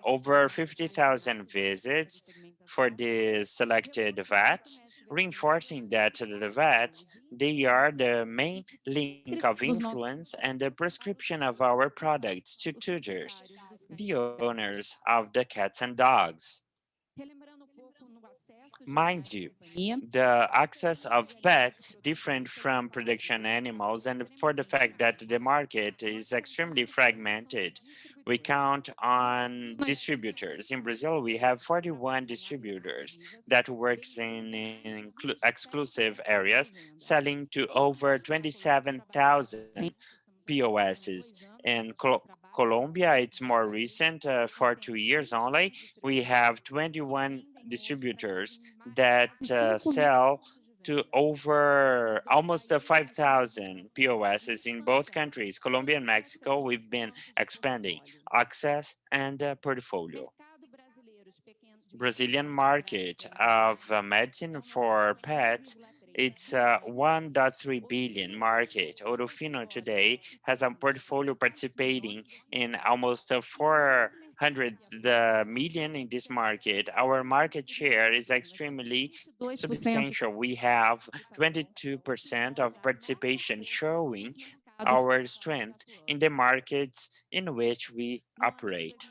[SPEAKER 2] over 50,000 visits for the selected vets, reinforcing that the vets, they are the main link of influence and the prescription of our products to tutors, the owners of the cats and dogs. Mind you, the access of pets different from production animals, and for the fact that the market is extremely fragmented. We count on distributors. In Brazil, we have 41 distributors that works in exclusive areas, selling to over 27,000 POSs. In Colombia, it's more recent, for 2 years only. We have 21 distributors that sell to over almost 5,000 POSs in both countries, Colombia and Mexico. We've been expanding access and portfolio. Brazilian market of medicine for pets, it's a 1.3 billion market. Ourofino today has a portfolio participating in almost 400 million in this market. Our market share is extremely substantial. We have 22% of participation, showing our strength in the markets in which we operate.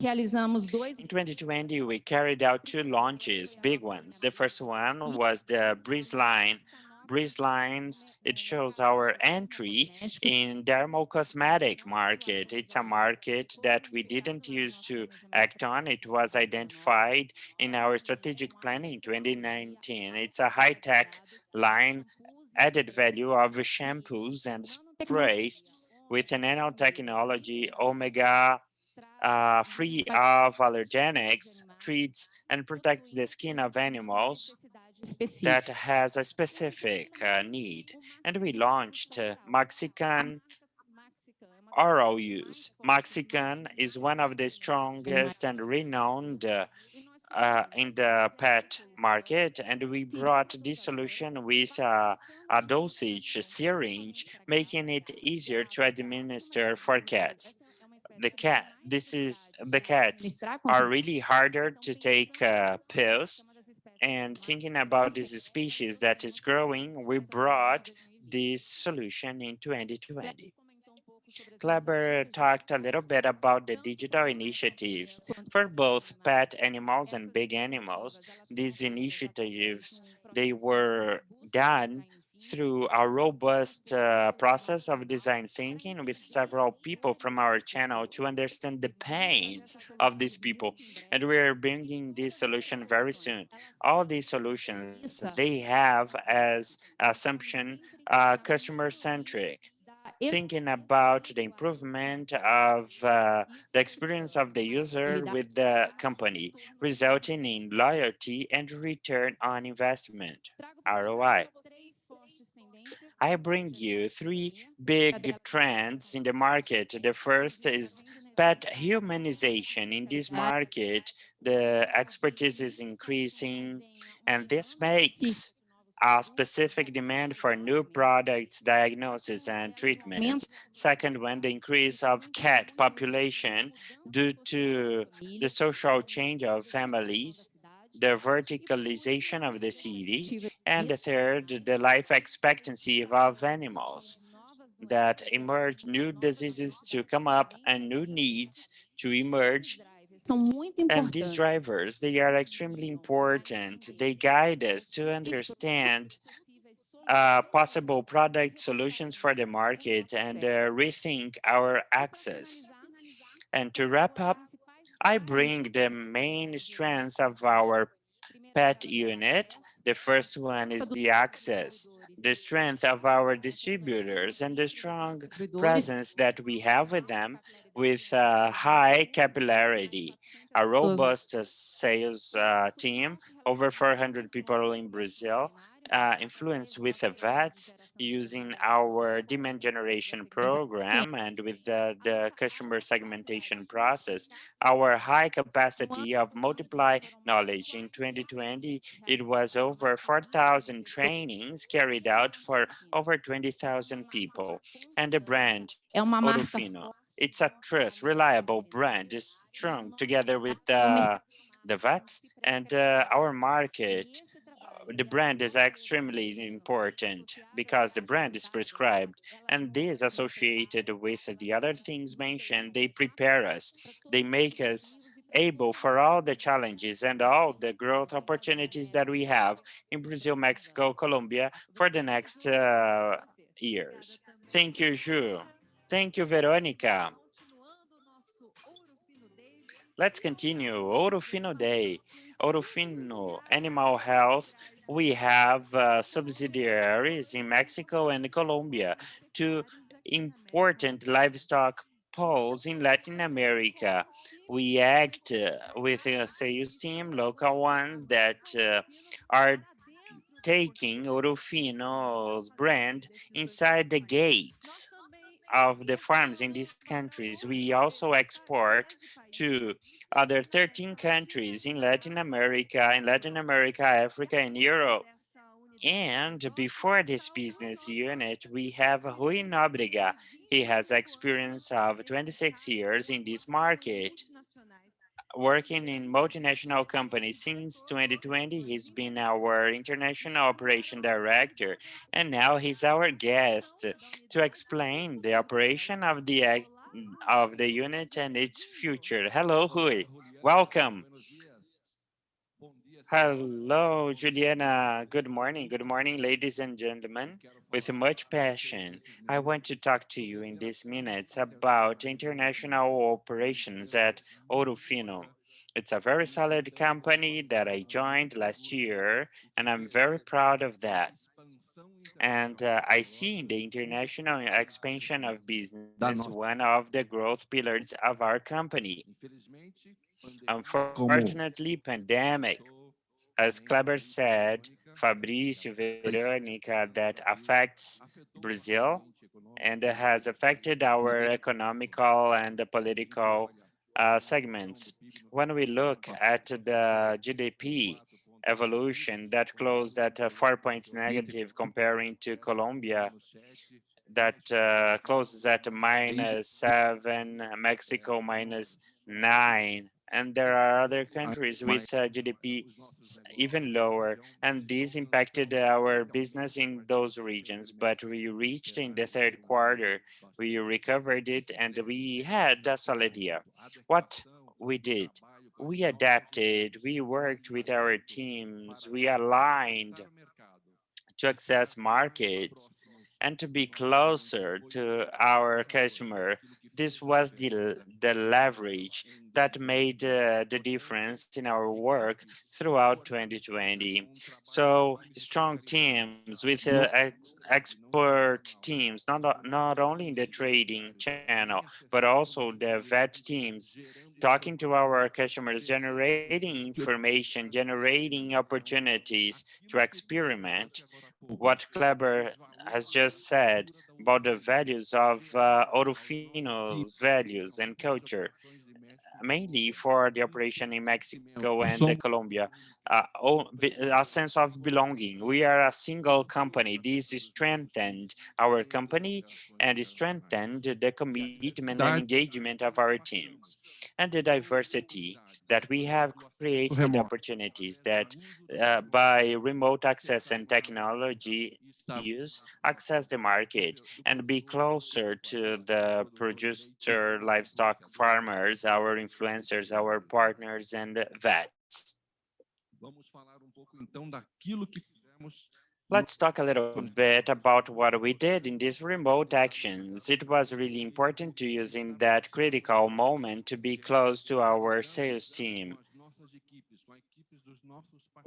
[SPEAKER 2] In 2020, we carried out 2 launches, big ones. The first one was the Breeze line. Breeze lines, it shows our entry in dermal cosmetic market. It's a market that we didn't use to act on. It was identified in our strategic planning in 2019. It's a high-tech line, added value of shampoos and sprays with a nanotechnology, omega free of allergenics, treats and protects the skin of animals that has a specific need. And we launched Mexican oral use. Mexican is one of the strongest and renowned in the pet market, and we brought this solution with a dosage syringe, making it easier to administer for cats. The cats are really harder to take pills, and thinking about this species that is growing, we brought this solution in 2020. Kleber talked a little bit about the digital initiatives for both pet animals and big animals. These initiatives, they were done through a robust process of design thinking with several people from our channel to understand the pains of these people. And we are bringing this solution very soon. All these solutions, they have as assumption customer-centric, thinking about the improvement of the experience of the user with the company, resulting in loyalty and return on investment, ROI. I bring you 3 big trends in the market. The first is pet humanization. In this market, the expertise is increasing, and this makes a specific demand for new products, diagnosis, and treatments. Second one, the increase of cat population due to the social change of families, the verticalization of the city, and the third, the life expectancy of animals that emerge, new diseases to come up and new needs to emerge. And these drivers, they are extremely important. They guide us to understand possible product solutions for the market and rethink our access. And to wrap up, I bring the main strengths of our pet unit. The first one is the access, the strength of our distributors, and the strong presence that we have with them, with high capillarity, a robust sales team, over 400 people in Brazil, influence with the vets using our demand generation program and with the customer segmentation process, our high capacity of multiply knowledge. In 2020, it was over 4,000 trainings carried out for over 20,000 people. And the brand, Ourofino, it's a trust, reliable brand, is strong together with the vets and our market. The brand is extremely important because the brand is prescribed, and this associated with the other things mentioned, they prepare us, they make us able for all the challenges and all the growth opportunities that we have in Brazil, Mexico, Colombia for the next years. Thank you, Ju. Thank you, Veronica. Let's continue. Ourofino Day. Ourofino Animal Health. We have subsidiaries in Mexico and Colombia, two important livestock poles in Latin America. We act with a sales team, local ones that are taking Ourofino's brand inside the gates of the farms in these countries. We also export to other 13 countries in Latin America, Africa, and Europe. And before this business unit, we have Rui Nóbrega. He has experience of 26 years in this market. Working in multinational companies since 2020, he's been our international operation director, and now he's our guest to explain the operation of the unit and its future. Hello, Rui. Welcome. Hello, Juliana. Good morning. Good morning, ladies and gentlemen. With much passion, I want to talk to you in these minutes about international operations at Ourofino. It's a very solid company that I joined last year, and I'm very proud of that. And I see in the international expansion of business one of the growth pillars of our company. Unfortunately, pandemic, as Kleber said, Fabrício, Verônica, that affects Brazil and has affected our economical and political segments. When we look at the GDP evolution that closed at 4 points negative comparing to Colombia, that closes at -7, Mexico -9, and there are other countries with GDP even lower, and this impacted our business in those regions. But we reached in the third quarter, we recovered it, and we had a solid year. What we did? We adapted, we worked with our teams, we aligned to access markets and to be closer to our customer. This was the leverage that made the difference in our work throughout 2020. So strong teams with expert teams, not only in the trading channel, but also the vet teams, talking to our customers, generating information, generating opportunities to experiment. What Kleber has just said about the values of Ourofino's values and culture, mainly for the operation in Mexico and Colombia, a sense of belonging. We are a single company. This strengthened our company and strengthened the commitment and engagement of our teams. And the diversity that we have created opportunities that by remote access and technology use, access the market and be closer to the producer, livestock farmers, our influencers, our partners, and vets. Let's talk a little bit about what we did in these remote actions. It was really important to use in that critical moment to be close to our sales team.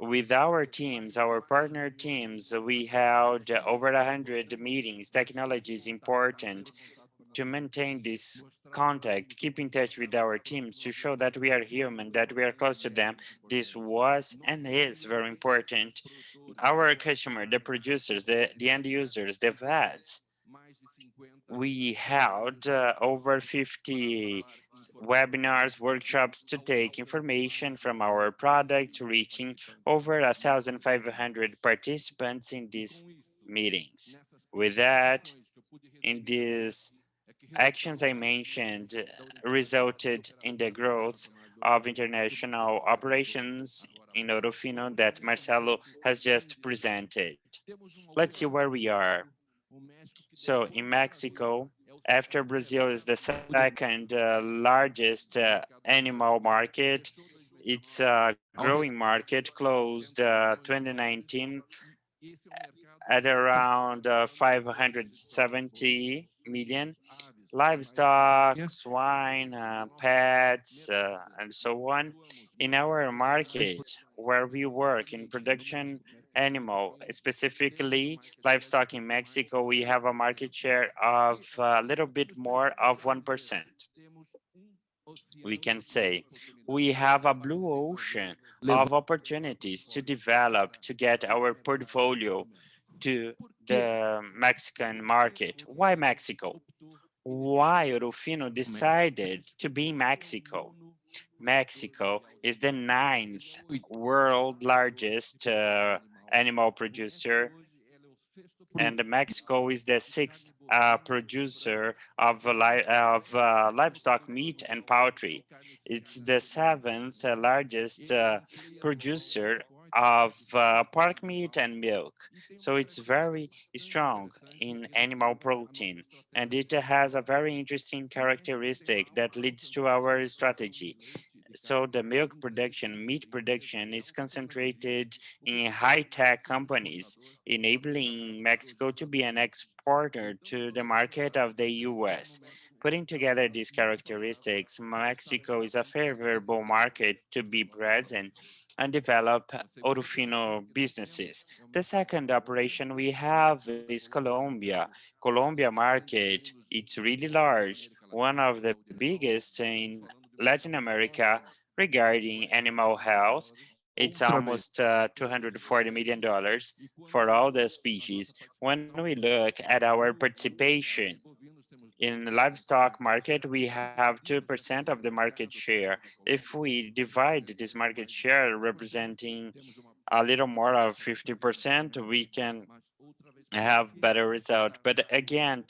[SPEAKER 2] With our teams, our partner teams, we held over 100 meetings. Technology is important to maintain this contact, keep in touch with our teams to show that we are human, that we are close to them. This was and is very important. Our customer, the producers, the end users, the vets, we held over 50 webinars, workshops to take information from our products, reaching over 1,500 participants in these meetings. With that, in these actions I mentioned resulted in the growth of international operations in Ourofino that Marcelo has just presented. Let's see where we are. So in Mexico, after Brazil is the second largest animal market, it's a growing market, closed 2019 at around 570 million. livestock, swine, pets, and so on. In our market, where we work in production animal, specifically livestock in Mexico, we have a market share of a little bit more of 1%. We can say we have a blue ocean of opportunities to develop, to get our portfolio to the Mexican market. Why Mexico? Why Ourofino decided to be in Mexico? Mexico is the ninth world largest animal producer, and Mexico is the sixth producer of, livestock meat and poultry. It's the seventh largest producer of pork meat and milk. So it's very strong in animal protein, and it has a very interesting characteristic that leads to our strategy. So the milk production, meat production is concentrated in high-tech companies, enabling Mexico to be an exporter to the market of the US. Putting together these characteristics, Mexico is a favorable market to be present and develop Ourofino businesses. The second operation we have is Colombia. Colombia market, it's really large, one of the biggest in Latin America regarding animal health. It's almost $240 million for all the species. When we look at our participation in the livestock market, we have 2% of the market share. If we divide this market share representing a little more of 50%, we can have better result. But again,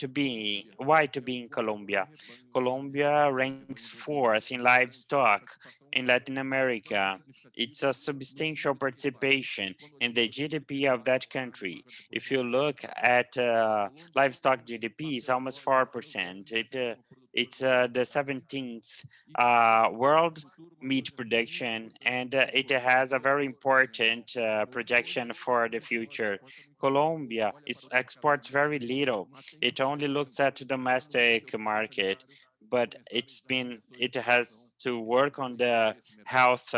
[SPEAKER 2] why to be in Colombia? Colombia ranks fourth in livestock in Latin America. It's a substantial participation in the GDP of that country. If you look at livestock GDP, it's almost 4%. It's the 17th world meat production, and it has a very important projection for the future. Colombia exports very little. It only looks at the domestic market, but it has to work on the health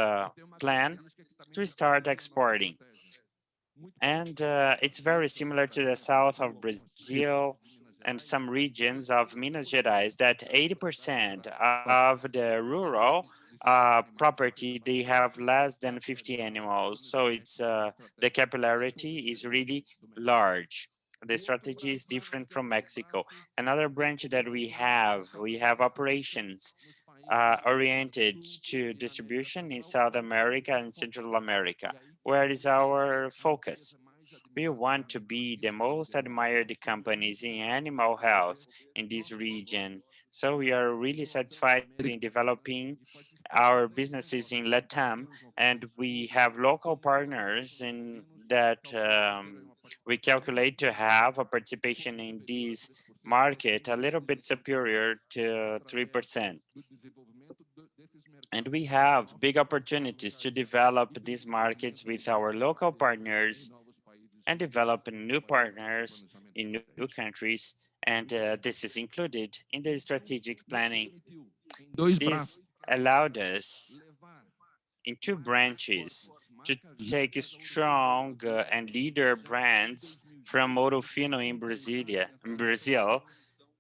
[SPEAKER 2] plan to start exporting. And it's very similar to the south of Brazil and some regions of Minas Gerais, that 80% of the rural property, they have less than 50 animals. So it's the capillarity is really large. The strategy is different from Mexico. Another branch that we have operations oriented to distribution in South America and Central America. Where is our focus? We want to be the most admired companies in animal health in this region. So we are really satisfied in developing our businesses in LATAM, and we have local partners in that we calculate to have a participation in this market a little bit superior to 3%. And we have big opportunities to develop these markets with our local partners and develop new partners in new countries. And this is included in the strategic planning. This allowed us in two branches to take strong and leader brands from Ourofino in Brazil,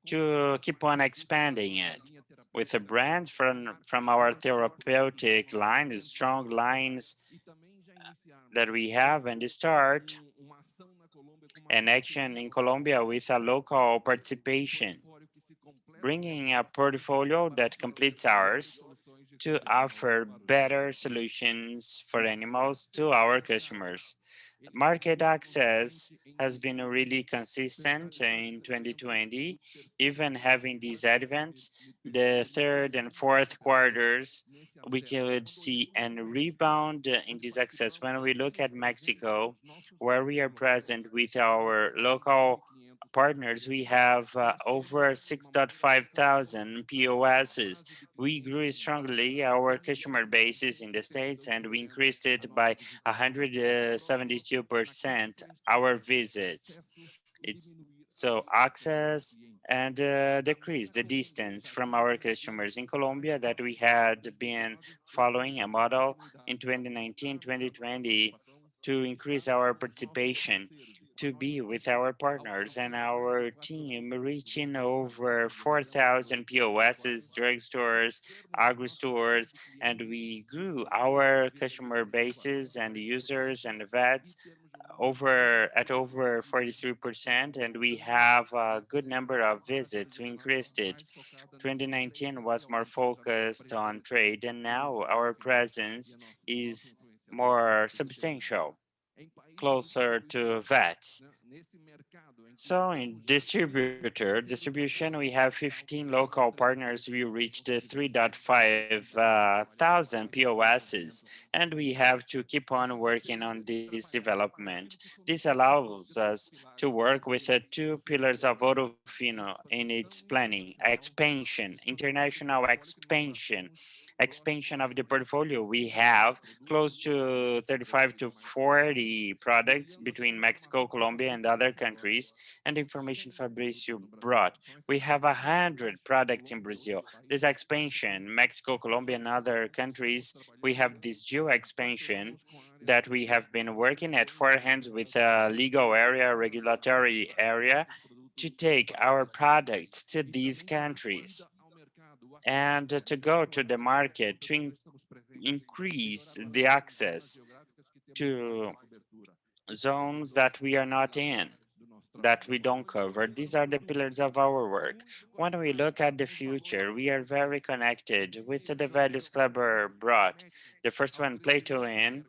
[SPEAKER 2] to keep on expanding it with the brands from our therapeutic lines, strong lines that we have, and start an action in Colombia with a local participation, bringing a portfolio that completes ours to offer better solutions for animals to our customers. Market access has been really consistent in 2020, even having these advents. The third and fourth quarters, we could see a rebound in this access. When we look at Mexico, where we are present with our local partners, we have over 6.5 thousand POSs. We grew strongly our customer bases in the States, and we increased it by 172% our visits. It's so access and decrease the distance from our customers in Colombia that we had been following a model in 2019, 2020 to increase our participation to be with our partners and our team reaching over 4,000 POSs, drugstores, agri stores, and we grew our customer bases and users and vets over 43%, and we have a good number of visits. We increased it. 2019 was more focused on trade, and now our presence is more substantial, closer to vets. So in distribution, we have 15 local partners. We reached 3.5 thousand POSs, and we have to keep on working on this development. This allows us to work with the two pillars of Ourofino in its planning: expansion, international expansion of the portfolio. We have close to 35 to 40 products between Mexico, Colombia, and other countries. And information Fabricio brought. We have 100 products in Brazil. This expansion, Mexico, Colombia, and other countries, we have this dual expansion that we have been working at four hands with a legal area, regulatory area, to take our products to these countries and to go to the market to increase the access to zones that we are not in, that we don't cover. These are the pillars of our work. When we look at the future, we are very connected with the values Kleber brought. The first one, play to win,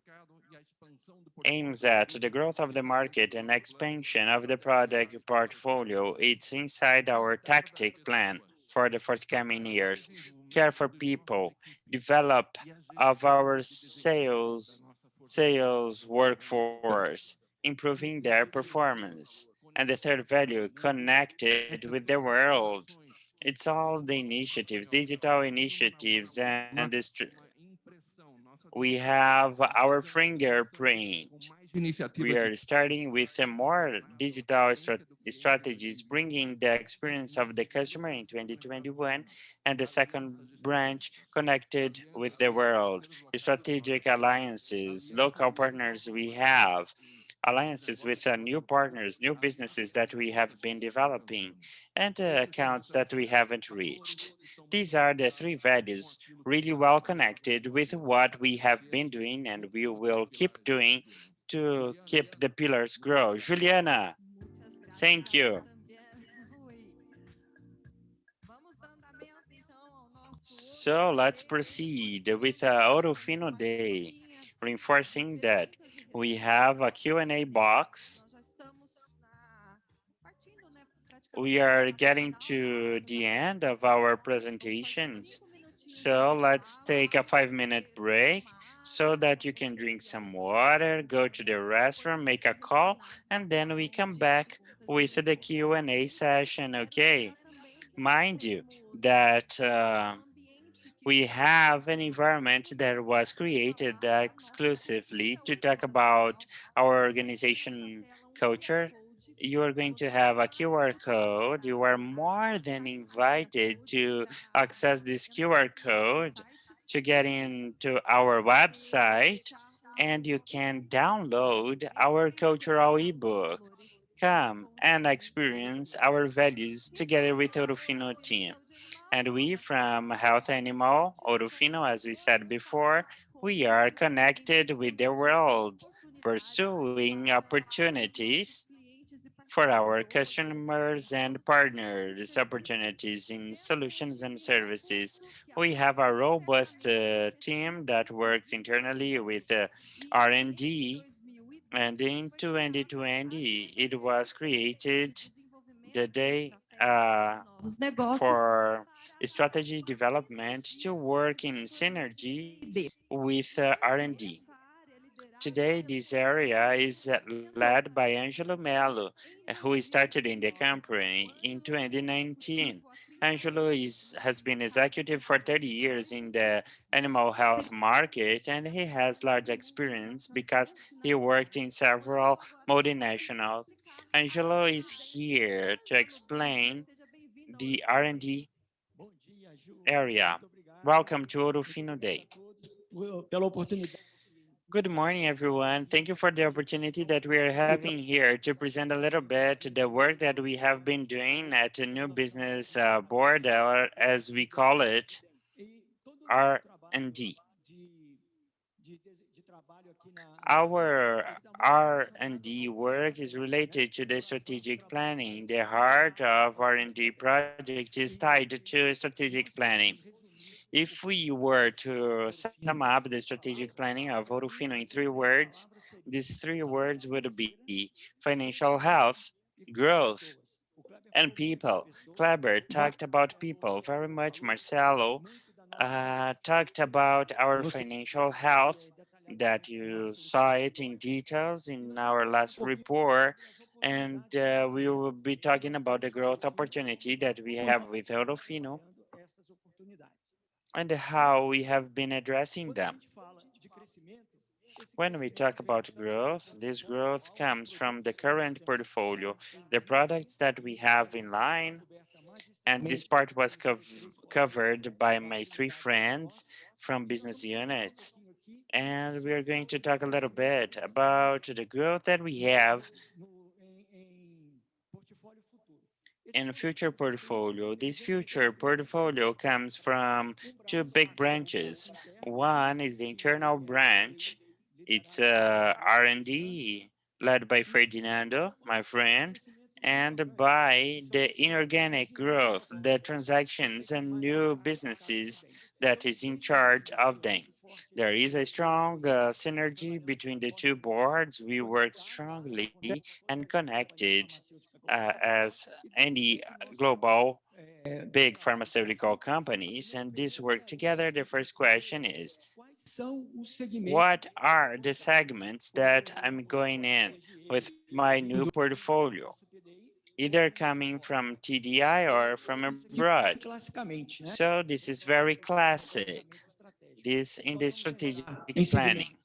[SPEAKER 2] aims at the growth of the market and expansion of the product portfolio. It's inside our tactic plan for the forthcoming years. Care for people, develop of our sales workforce, improving their performance. And the third value, connected with the world. It's all the initiatives, digital initiatives, and we have our fingerprint. We are starting with a more digital strategies, bringing the experience of the customer in 2021, and the second branch connected with the world. Strategic alliances, local partners we have, alliances with new partners, new businesses that we have been developing, and accounts that we haven't reached. These are the three values really well connected with what we have been doing and we will keep doing to keep the pillars grow. Juliana, thank you. So let's proceed with Ourofino Day, reinforcing that we have a Q&A box. We are getting to the end of our presentations. So let's take a 5-minute break so that you can drink some water, go to the restroom, make a call, and then we come back with the Q&A session, okay? Mind you that we have an environment that was created exclusively to talk about our organization culture. You are going to have a QR code. You are more than invited to access this QR code to get into our website, and you can download our cultural ebook. Come and experience our values together with Ourofino team. And we from Health Animal, Ourofino, as we said before, we are connected with the world, pursuing opportunities for our customers and partners, opportunities in solutions and services. We have a robust team that works internally with R&D, and in 2020, it was created the day for strategy development to work in synergy with R&D. Today, this area is led by Angelo Melo, who started in the company in 2019. Angelo has been executive for 30 years in the animal health market, and he has large experience because he worked in several multinationals. Angelo is here to explain the R&D area. Welcome to Ourofino Day. Good morning, everyone. Thank you for the opportunity that we are having here to present a little bit the work that we have been doing at the new business board, or as we call it, R&D. Our R&D work is related to the strategic planning. The heart of R&D project is tied to strategic planning. If we were to sum up the strategic planning of Ourofino in 3 words, these 3 words would be financial health, growth, and people. Kleber talked about people very much. Marcelo talked about our financial health, that you saw it in details in our last report. And we will be talking about the growth opportunity that we have with Ourofino and how we have been addressing them. When we talk about growth, this growth comes from the current portfolio, the products that we have in line, and this part was covered by my 3 friends from business units. And we are going to talk a little bit about the growth that we have in future portfolio. This future portfolio comes from 2 big branches. One is the internal branch. It's R&D led by Ferdinando, my friend, and by the inorganic growth, the transactions and new businesses that is in charge of them. There is a strong synergy between the 2 boards. We work strongly and connected as any global big pharmaceutical companies, and this work together. The first question is, what are the segments that I'm going in with my new portfolio, either coming from TDI or from abroad? So this is very classic. This in the strategic planning.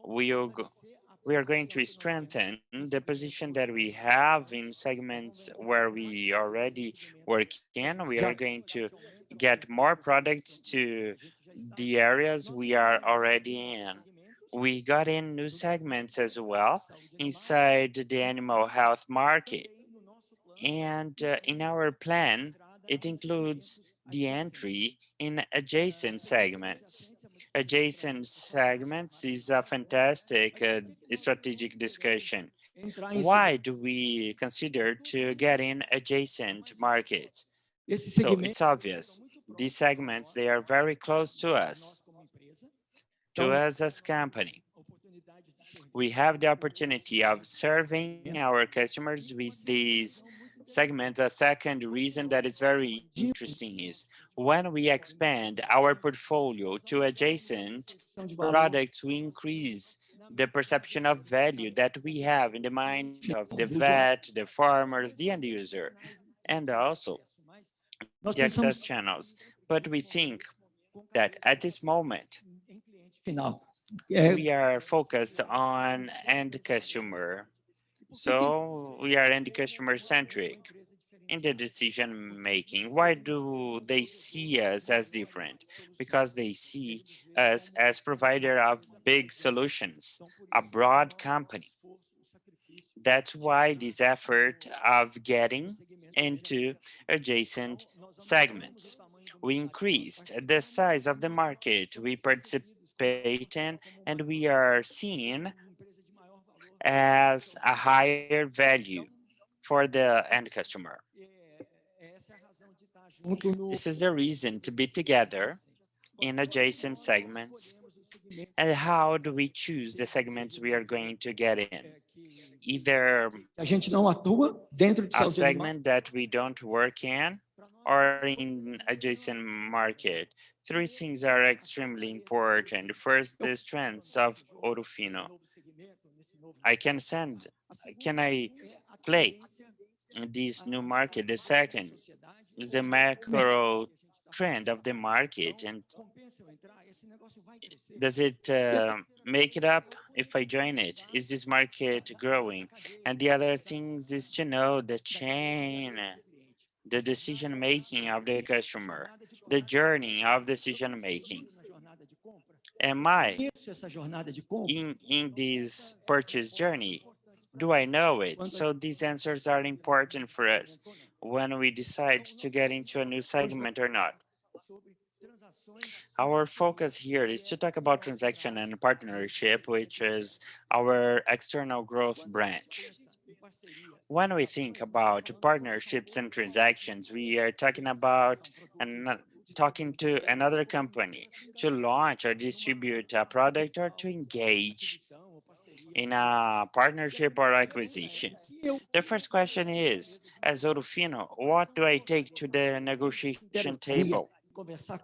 [SPEAKER 2] We are going to strengthen the position that we have in segments where we already work in. We are going to get more products to the areas we are already in. We got in new segments as well inside the animal health market. And in our plan, it includes the entry in adjacent segments. Adjacent segments is a fantastic strategic discussion. Why do we consider to get in adjacent markets? So it's obvious. These segments, they are very close to us as company. We have the opportunity of serving our customers with these segments. A second reason that is very interesting is when we expand our portfolio to adjacent products, we increase the perception of value that we have in the mind of the vet, the farmers, the end user, and also the access channels. But we think that at this moment, we are focused on end customer. So we are end customer centric in the decision making. Why do they see us as different? Because they see us as provider of big solutions, a broad company. That's why this effort of getting into adjacent segments. We increased the size of the market we participate in, and we are seen as a higher value for the end customer. This is the reason to be together in adjacent segments. And how do we choose the segments we are going to get in? Either a segment that we don't work in or in adjacent market. 3 things are extremely important. First, the strengths of Ourofino. Can I play in this new market? The second is the macro trend of the market, and does it make it up if I join it? Is this market growing? And the other things is to know the chain the decision-making of the customer, the journey of decision-making. Am I in this purchase journey? Do I know it? So these answers are important for us when we decide to get into a new segment or not. Our focus here is to talk about transaction and partnership, which is our external growth branch. When we think about partnerships and transactions, we are talking about talking to another company to launch or distribute a product or to engage in a partnership or acquisition. The first question is, as Ourofino, what do I take to the negotiation table?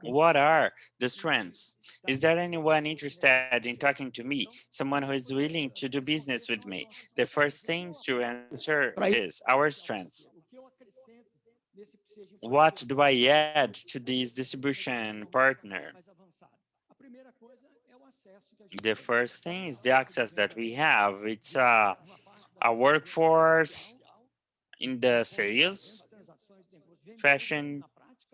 [SPEAKER 2] What are the strengths? Is there anyone interested in talking to me? Someone who is willing to do business with me? The first things to answer is our strengths. What do I add to this distribution partner? The first thing is the access that we have. It's a workforce in the sales, fashion,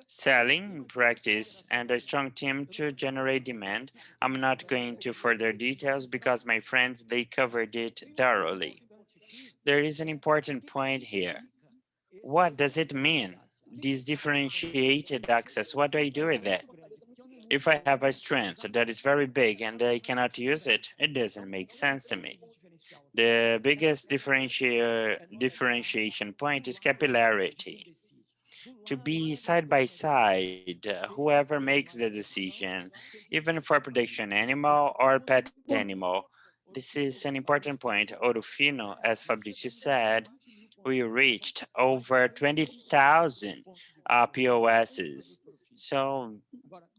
[SPEAKER 2] selling practice, and a strong team to generate demand. I'm not going to further details because my friends, they covered it thoroughly. There is an important point here. What does it mean? This differentiated access, what do I do with it? If I have a strength that is very big and I cannot use it, it doesn't make sense to me. The biggest differentiation point is capillarity. To be side by side, whoever makes the decision, even for production animal or pet animal. This is an important point. Ourofino, as Fabrizio said, we reached over 20,000 POSs. So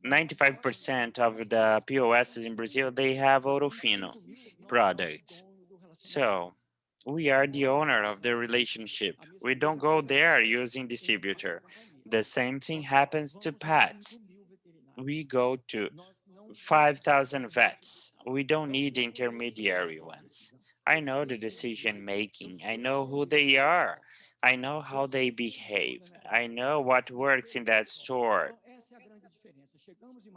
[SPEAKER 2] 95% of the POSs in Brazil, they have Ourofino products. So we are the owner of the relationship. We don't go there using distributor. The same thing happens to pets. We go to 5,000 vets. We don't need intermediary ones. I know the decision making. I know who they are. I know how they behave. I know what works in that store.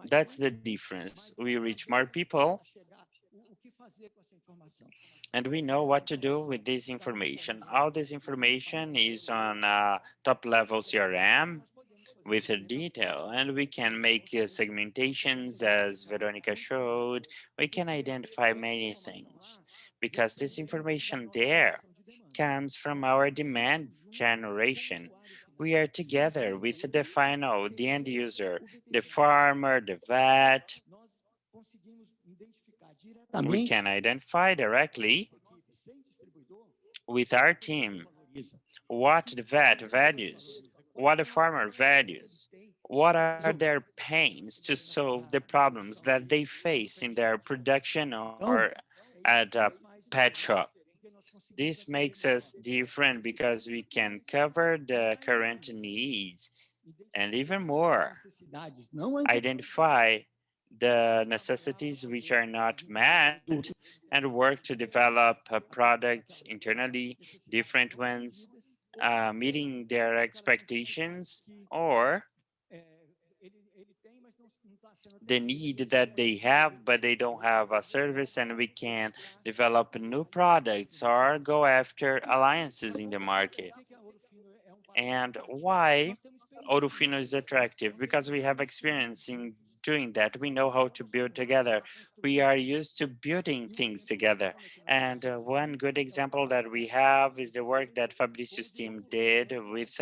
[SPEAKER 2] That's the difference. We reach more people and we know what to do with this information. All this information is on top level CRM with a detail, and we can make segmentations as Veronica showed. We can identify many things because this information there comes from our demand generation. We are together with the final, the end user, the farmer, the vet. We can identify directly with our team what the vet values, what the farmer values, what are their pains to solve the problems that they face in their production or at a pet shop. This makes us different because we can cover the current needs and even more, identify the necessities which are not met and work to develop products internally, different ones, meeting their expectations or the need that they have, but they don't have a service, and we can develop new products or go after alliances in the market. And why Ourofino is attractive? Because we have experience in doing that. We know how to build together. We are used to building things together. And one good example that we have is the work that Fabricio's team did with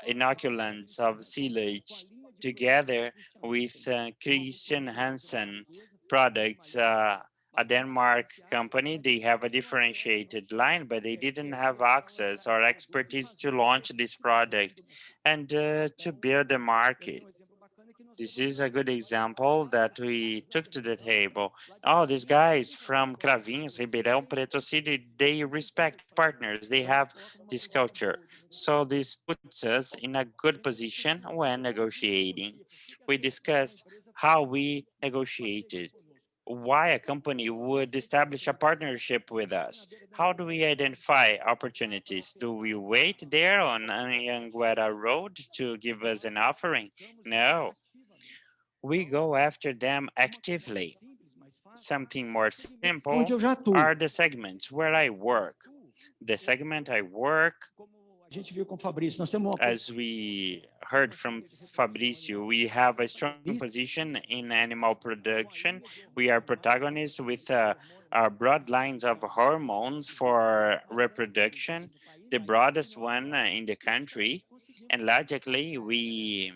[SPEAKER 2] inoculants of silage together with Christian Hansen products, a Denmark company. They have a differentiated line, but they didn't have access or expertise to launch this product and to build the market. This is a good example that we took to the table. Oh, these guys from Cravins, Ribeirão Preto City, they respect partners. They have this culture. So this puts us in a good position when negotiating. We discussed how we negotiated. why a company would establish a partnership with us. How do we identify opportunities? Do we wait there on Anhanguera Road to give us an offering? No, we go after them actively. Something more simple
[SPEAKER 5] Onde eu já atuo.
[SPEAKER 2] are the segments where I work. The segment I work,
[SPEAKER 5] A gente viu com o Fabrício, nós temos uma
[SPEAKER 2] as we heard from Fabricio, we have a strong position in animal production. We are protagonists with our broad lines of hormones for reproduction, the broadest one in the country. And logically, we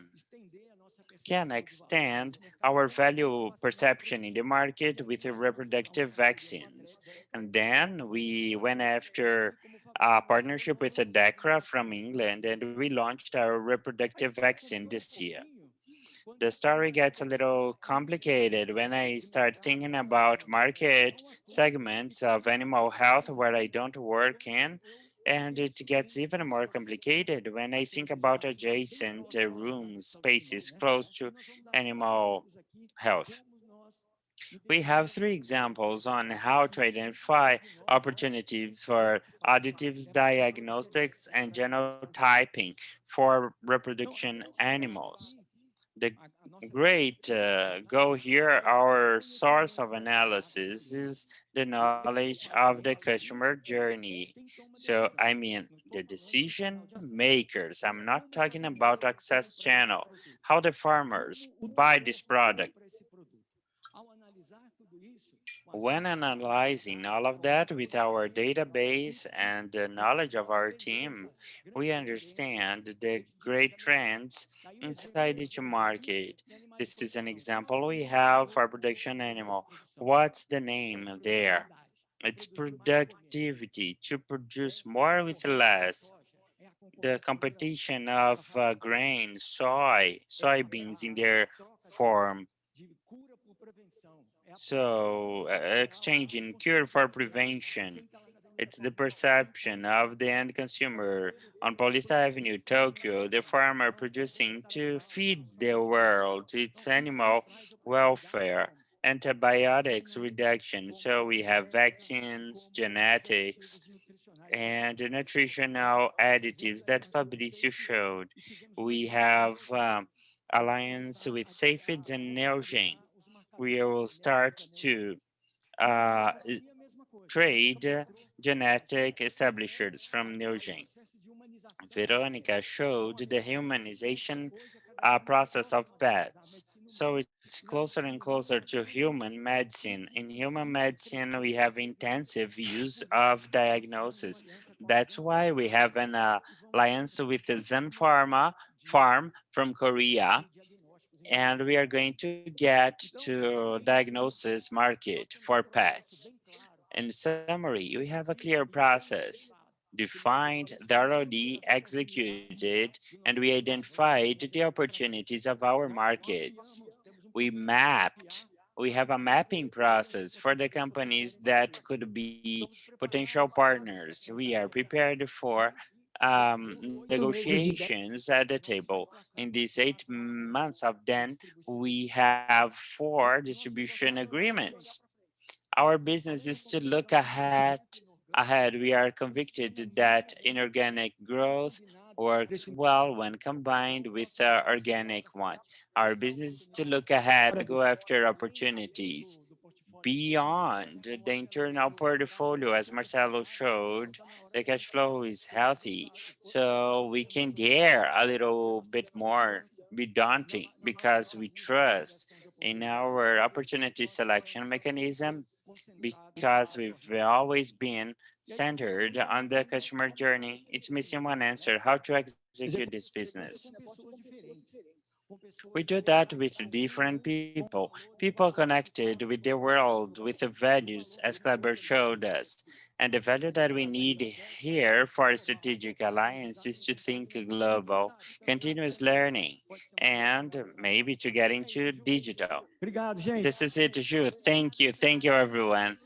[SPEAKER 2] can extend our value perception in the market with the reproductive vaccines. And then we went after a partnership with a DECRA from England, and we launched our reproductive vaccine this year. The story gets a little complicated when I start thinking about market segments of animal health where I don't work in. And it gets even more complicated when I think about adjacent rooms, spaces close to animal health. We have three examples on how to identify opportunities for additives, diagnostics, and genotyping for reproduction animals. The great goal here, our source of analysis is the knowledge of the customer journey. So, I mean, the decision makers. I'm not talking about access channel, how the farmers buy this product. When analyzing all of that with our database and the knowledge of our team, we understand the great trends inside each market. This is an example we have for production animal. What's the name there? It's productivity, to produce more with less. The competition of grain, soybeans in their form. So, exchanging cure for prevention. It's the perception of the end consumer. On Paulista Avenue, Tokyo, the farmer producing to feed the world. It's animal welfare, antibiotics reduction. So we have vaccines, genetics, and the nutritional additives that Fabricio showed. We have alliance with Safeeds and Neogen. We will start to uh, trade genetic establishers from Neogen. Veronica showed the humanization process of pets. So it's closer and closer to human medicine. In human medicine, we have intensive use of diagnosis. That's why we have an alliance with the Zen Pharma farm from Korea, and we are going to get to diagnosis market for pets. In summary, we have a clear process, defined, thoroughly executed, and we identified the opportunities of our markets. We mapped, we have a mapping process for the companies that could be potential partners. We are prepared for negotiations at the table. In these 8 months of then, we have 4 distribution agreements. Our business is to look ahead. We are convicted that inorganic growth works well when combined with organic one. Our business is to look ahead, go after opportunities beyond the internal portfolio. As Marcelo showed, the cash flow is healthy, so we can dare a little bit more, be daunting, because we trust in our opportunity selection mechanism, because we've always been centered on the customer journey. It's missing one answer: how to execute this business. We do that with different people connected with the world, with the values, as Kleber showed us. And the value that we need here for a strategic alliance is to think global, continuous learning, and maybe to get into digital. This is it, Ju. Thank you. Thank you, everyone.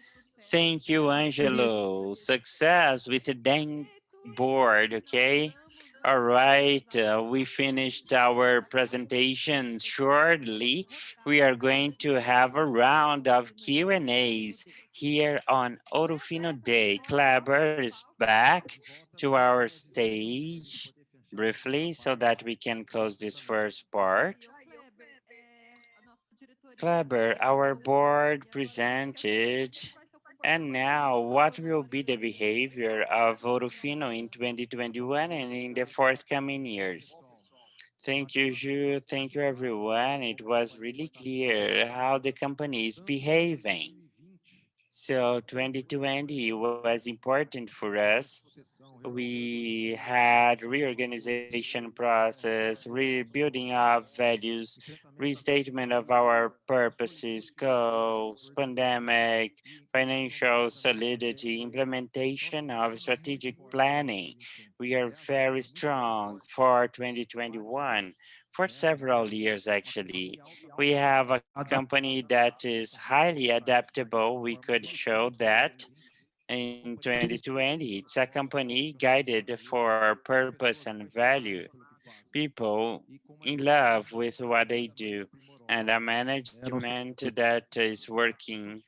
[SPEAKER 2] Thank you, Angelo. Success with the dang board, okay? All right, we finished our presentation shortly. We are going to have a round of Q&As here on Ourofino Day. Kleber is back to our stage briefly so that we can close this first part. Kleber, our board presented. And now, what will be the behavior of Ourofino in 2021 and in the forthcoming years? Thank you, Ju. Thank you, everyone. It was really clear how the company is behaving. So 2020 was important for us. We had reorganization process, rebuilding of values, restatement of our purposes, goals, pandemic, financial solidity, implementation of strategic planning. We are very strong for 2021, for several years actually. We have a company that is highly adaptable. We could show that in 2020. It's a company guided for purpose and value. People in love with what they do, and a management that is working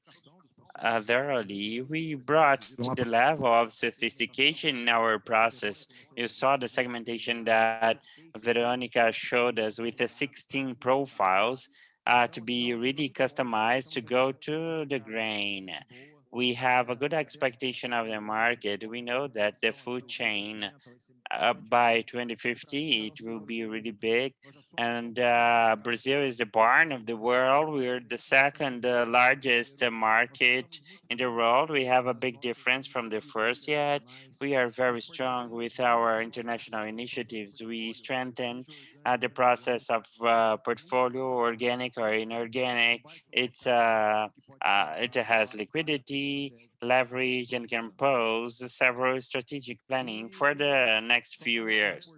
[SPEAKER 2] thoroughly. We brought the level of sophistication in our process. You saw the segmentation that Veronica showed us with the 16 profiles to be really customized to go to the grain. We have a good expectation of the market. We know that the food chain by 2050, it will be really big. And Brazil is the barn of the world. We're the second largest market in the world. We have a big difference from the first yet. We are very strong with our international initiatives. We strengthen the process of portfolio, organic or inorganic. It has liquidity, leverage, and can pose several strategic planning for the next few years.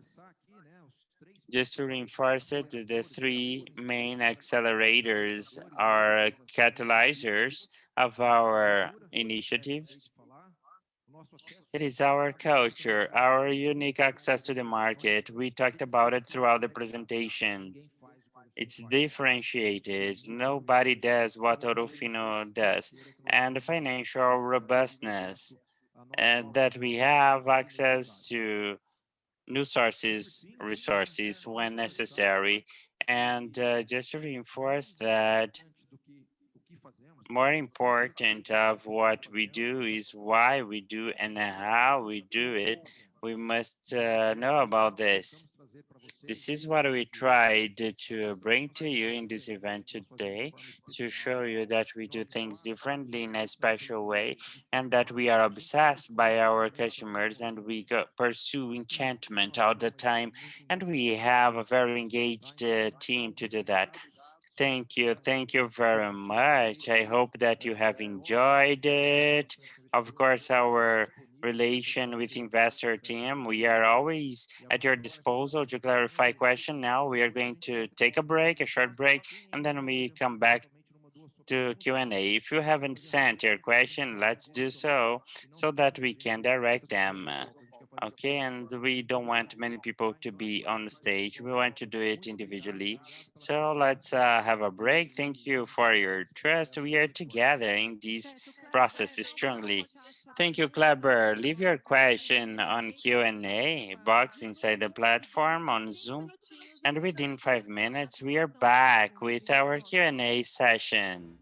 [SPEAKER 2] Just to reinforce it, the three main accelerators are catalyzers of our initiatives. It is our culture, our unique access to the market. We talked about it throughout the presentations. It's differentiated. Nobody does what Ourofino does. And the financial robustness that we have access to new resources when necessary. And just to reinforce that, more important of what we do is why we do and how we do it. We must know about this. This is what we tried to bring to you in this event today, to show you that we do things differently in a special way, and that we are obsessed by our customers, and we pursue enchantment all the time, and we have a very engaged team to do that. Thank you very much. I hope that you have enjoyed it. Of course, our relation with investor team, we are always at your disposal to clarify question. Now we are going to take a break, a short break, and then we come back to Q&A. If you haven't sent your question, let's do so that we can direct them. Okay, and we don't want many people to be on the stage. We want to do it individually. So let's have a break. Thank you for your trust. We are together in this process strongly. Thank you, Kleber. Leave your question on Q&A box inside the platform on Zoom. And within 5 minutes, we are back with our Q&A session.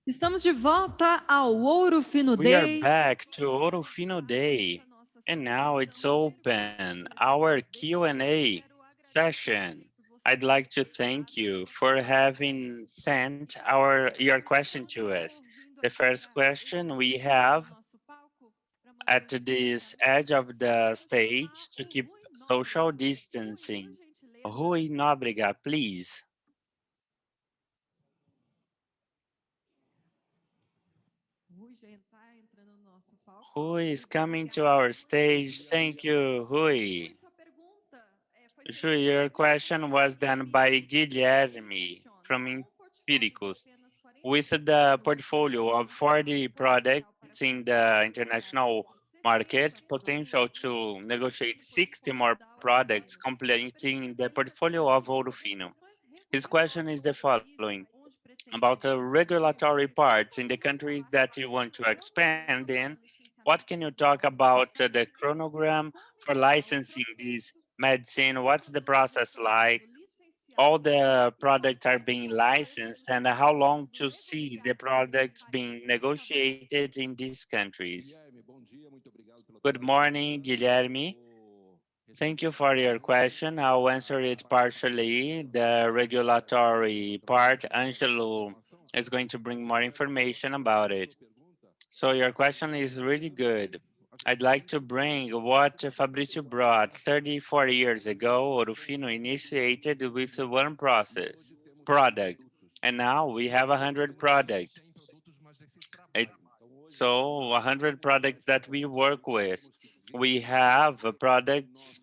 [SPEAKER 1] Estamos de volta ao Ourofino
[SPEAKER 2] We are
[SPEAKER 1] Day.
[SPEAKER 2] back to Ourofino Day, and now it's open, our Q&A session. I'd like to thank you for having sent your question to us. The first question we have at this edge of the stage to keep social distancing. Rui Nóbrega, please. Who is coming to our stage? Thank you, Rui. Sure, your question was done by Guilherme from Empíricos. With the portfolio of 40 products in the international market, potential to negotiate 60 more products completing the portfolio of Ourofino. His question is the following: about the regulatory parts in the countries that you want to expand in. What can you talk about the chronogram for licensing this medicine? What's the process like? All the products are being licensed, and how long to see the products being negotiated in these countries? Good morning, Guilherme. Thank you for your question. I'll answer it partially. The regulatory part, Angelo is going to bring more information about it. So your question is really good. I'd like to bring what Fabrizio brought 34 years ago. Ourofino initiated with one product, and now we have 100 products. So 100 products that we work with. We have products,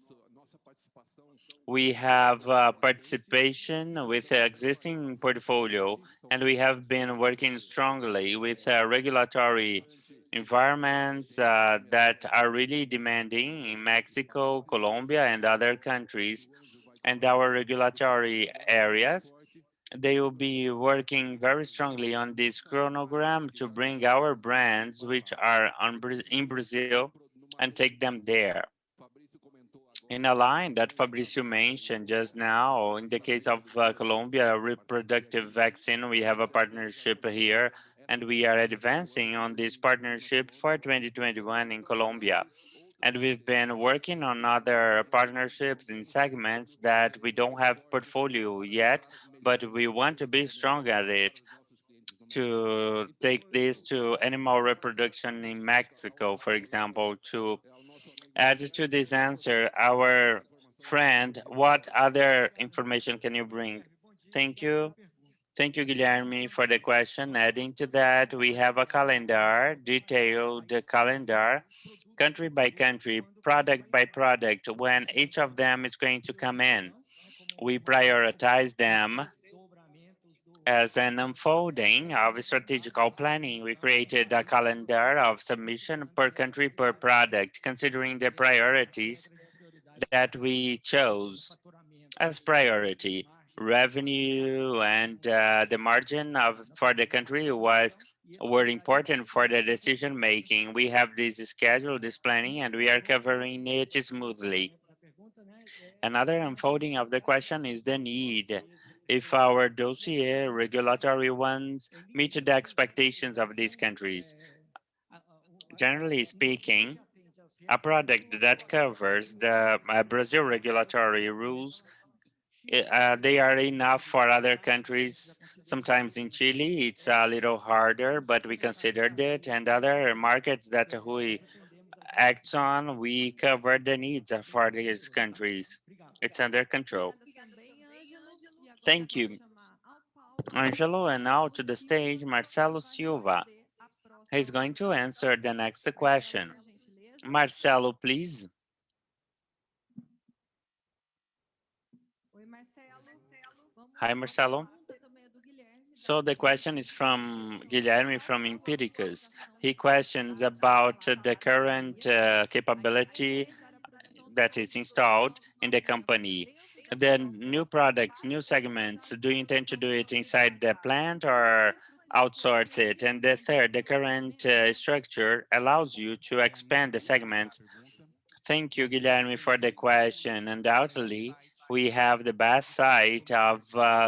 [SPEAKER 2] we have participation with the existing portfolio, and we have been working strongly with regulatory environments that are really demanding in Mexico, Colombia, and other countries. And our regulatory areas, they will be working very strongly on this chronogram to bring our brands, which are in Brazil, and take them there. In a line that Fabricio mentioned just now, in the case of Colombia reproductive vaccine, we have a partnership here, and we are advancing on this partnership for 2021 in Colombia. And we've been working on other partnerships in segments that we don't have portfolio yet, but we want to be strong at it to take this to animal reproduction in Mexico, for example, to add to this answer, our friend, what other information can you bring? Thank you. Thank you, Guilherme, for the question. Adding to that, we have a calendar, detailed calendar, country by country, product by product, when each of them is going to come in. We prioritize them as an unfolding of strategical planning. We created a calendar of submission per country per product, considering the priorities that we chose as priority. Revenue and the margin for the country were important for the decision making. We have this schedule, this planning, and we are covering it smoothly. Another unfolding of the question is the need. If our dossier, regulatory ones, meet the expectations of these countries. Generally speaking, a product that covers the Brazil regulatory rules, they are enough for other countries. Sometimes in Chile, it's a little harder, but we considered it. And other markets that we act on, we cover the needs for these countries. It's under control. Thank you, Angelo. And now to the stage, Marcelo Silva. He's going to answer the next question. Marcelo, please. Hi, Marcelo. So the question is from Guilherme from Empíricos. He questions about the current capability that is installed in the company. The new products, new segments, do you intend to do it inside the plant or outsource it? And the third, the current structure allows you to expand the segments. Thank you, Guilherme, for the question. Undoubtedly, We have the best site of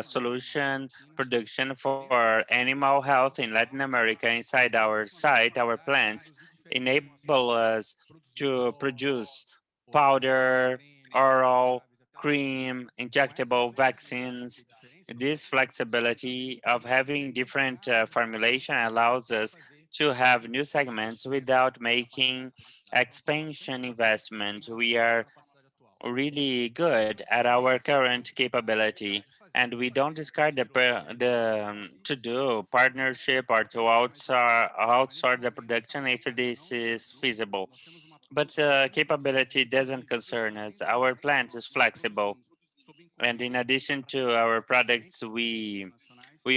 [SPEAKER 2] solution production for animal health in Latin America. Inside our site, our plants enable us to produce powder, oral, cream, injectable vaccines. This flexibility of having different formulation allows us to have new segments without making expansion investment. We are really good at our current capability, and we don't discard to do partnership or to outsource the production if this is feasible. But capability doesn't concern us. Our plant is flexible, and in addition to our products, we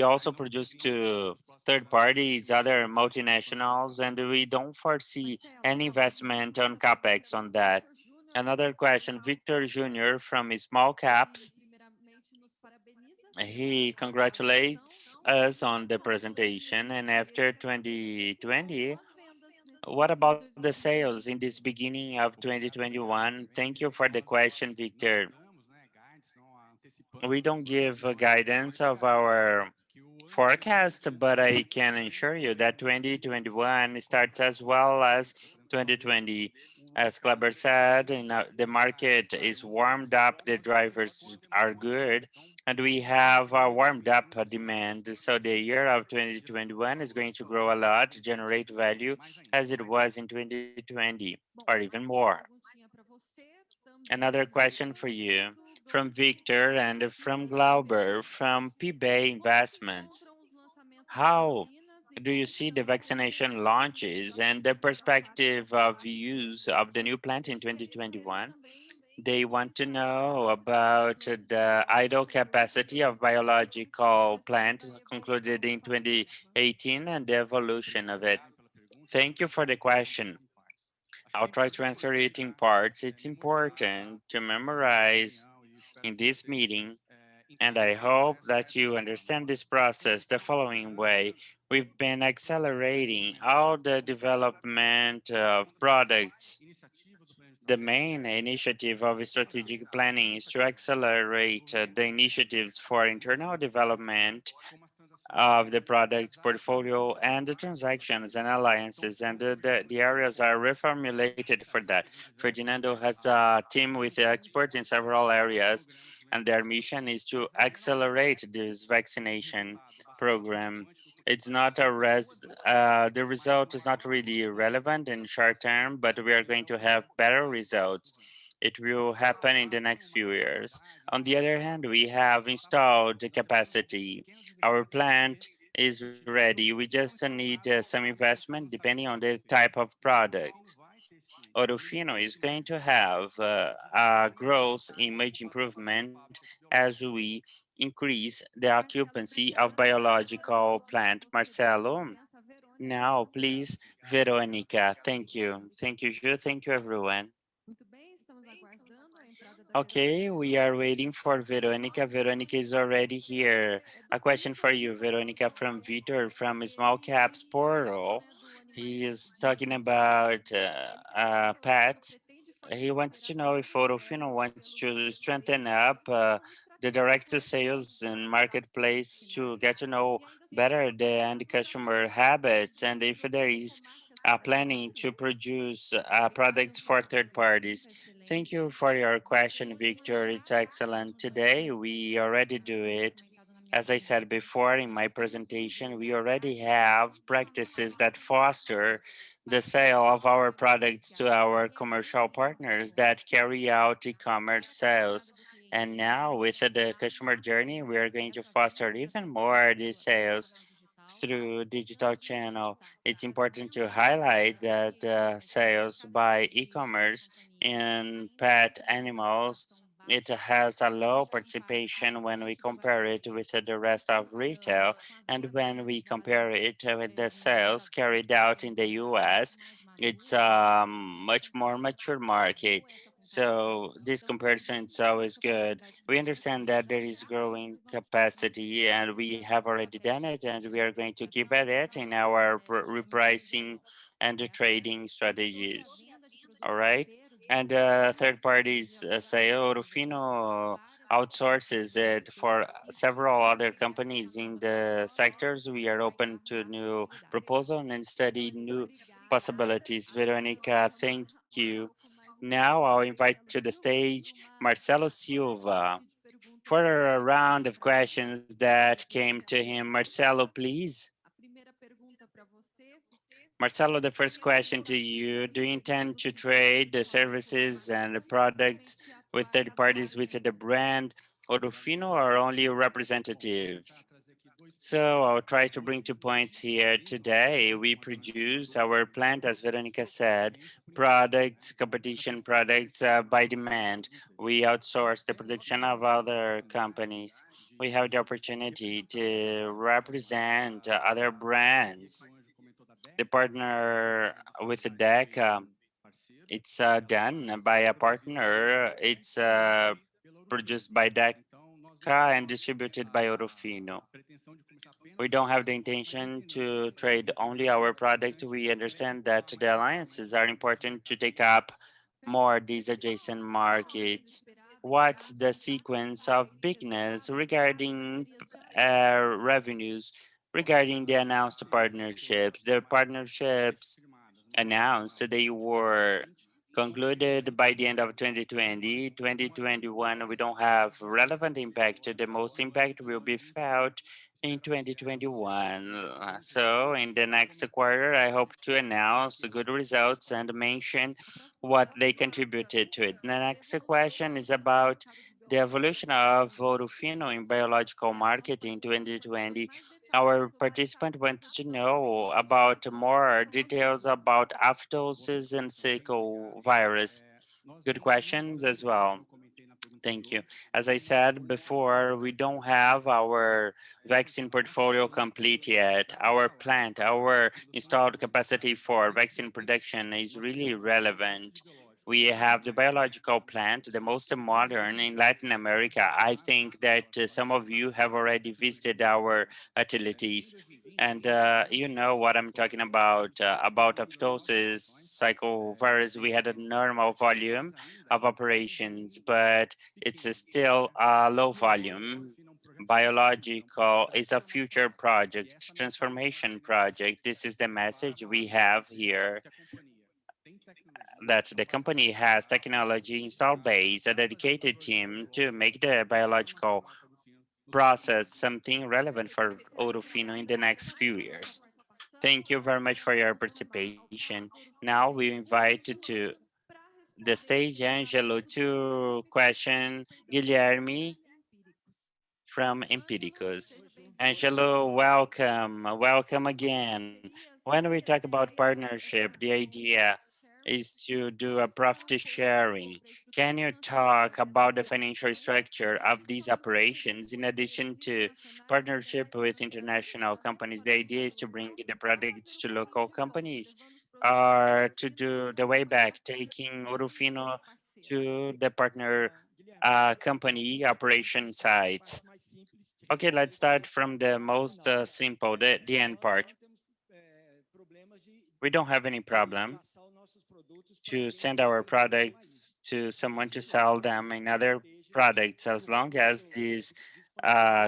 [SPEAKER 2] also produce to third parties, other multinationals, and we don't foresee any investment on capex on that. Another question, Victor Jr. from Small Caps. He congratulates us on the presentation, and after 2020, what about the sales in this beginning of 2021? Thank you for the question, Victor. We don't give a guidance of our forecast, but I can assure you that 2021 starts as well as 2020. As Kleber said, the market is warmed up, the drivers are good, and we have a warmed up demand. So the year of 2021 is going to grow a lot, generate value as it was in 2020, or even more. Another question for you from Victor and from Glauber from PBay Investments. How do you see the vaccination launches and the perspective of use of the new plant in 2021? They want to know about the idle capacity of biological plant concluded in 2018 and the evolution of it. Thank you for the question. I'll try to answer it in parts. It's important to memorize in this meeting, and I hope that you understand this process the following way. We've been accelerating all the development of products. The main initiative of strategic planning is to accelerate the initiatives for internal development of the product portfolio and the transactions and alliances, and the areas are reformulated for that. Ferdinando has a team with experts in several areas, and their mission is to accelerate this vaccination program. It's not the result is not really relevant in short term, but we are going to have better results. It will happen in the next few years. On the other hand, we have installed the capacity. Our plant is ready. We just need some investment depending on the type of product. Ourofino is going to have a growth image improvement as we increase the occupancy of biological plant. Marcelo, now please, Veronica. Thank you. Thank you, Ju. Thank you, everyone. Okay, we are waiting for Veronica. Veronica is already here. A question for you, Veronica, from Vitor from Small Caps Portal. He is talking about pets. He wants to know if Ourofino wants to strengthen up the direct sales and marketplace to get to know better the end customer habits, and if there is planning to produce products for third parties. Thank you for your question, Victor. It's excellent. Today, we already do it. As I said before in my presentation, we already have practices that foster the sale of our products to our commercial partners that carry out e-commerce sales. And now with the customer journey, we are going to foster even more these sales through digital channel. It's important to highlight that sales by e-commerce in pet animals, it has a low participation when we compare it with the rest of retail, and when we compare it with the sales carried out in the US, it's a much more mature market. So this comparison is always good. We understand that there is growing capacity, and we have already done it, and we are going to keep at it in our repricing and the trading strategies. All right. And third parties say, oh, Ourofino outsources it for several other companies in the sectors. We are open to new proposal and study new possibilities. Veronica, thank you. Now I'll invite to the stage Marcelo Silva for a round of questions that came to him. Marcelo, please. Marcelo, the first question to you. Do you intend to trade the services and the products with third parties with the brand Ourofino or only representatives? So I'll try to bring 2 points here. Today, we produce our plant, as Veronica said, products, competition products by demand. We outsource the production of other companies. We have the opportunity to represent other brands. The partner with the deck, it's done by a partner. It's produced by DECA and distributed by Ourofino. We don't have the intention to trade only our product. We understand that the alliances are important to take up more these adjacent markets. What's the sequence of bigness regarding revenues, regarding the announced partnerships? The partnerships announced they were concluded by the end of 2020. 2021, we don't have relevant impact. The most impact will be felt in 2021. So in the next quarter, I hope to announce the good results and mention what they contributed to it. The next question is about the evolution of Ourofino in biological market in 2020. Our participant wants to know about more details about apoptosis and sickle virus. Good questions as well. Thank you. As I said before, we don't have our vaccine portfolio complete yet. Our plant, our installed capacity for vaccine production is really relevant. We have the biological plant, the most modern in Latin America. I think that some of you have already visited our facilities. And you know what I'm talking about apoptosis, cycle virus. We had a normal volume of operations, but it's still a low volume. Biological is a future project, transformation project. This is the message we have here, that the company has technology install base, a dedicated team to make the biological process something relevant for Ourofino in the next few years. Thank you very much for your participation. Now we invite to the stage Angelo to question Guilherme from Empíricos. Angelo, welcome. Welcome again. When we talk about partnership, the idea is to do a profit sharing. Can you talk about the financial structure of these operations in addition to partnership with international companies? The idea is to bring the products to local companies or to do the way back, taking Ourofino to the partner company operation sites. Okay, let's start from the most simple, the end part. We don't have any problem to send our products to someone to sell them in other products as long as this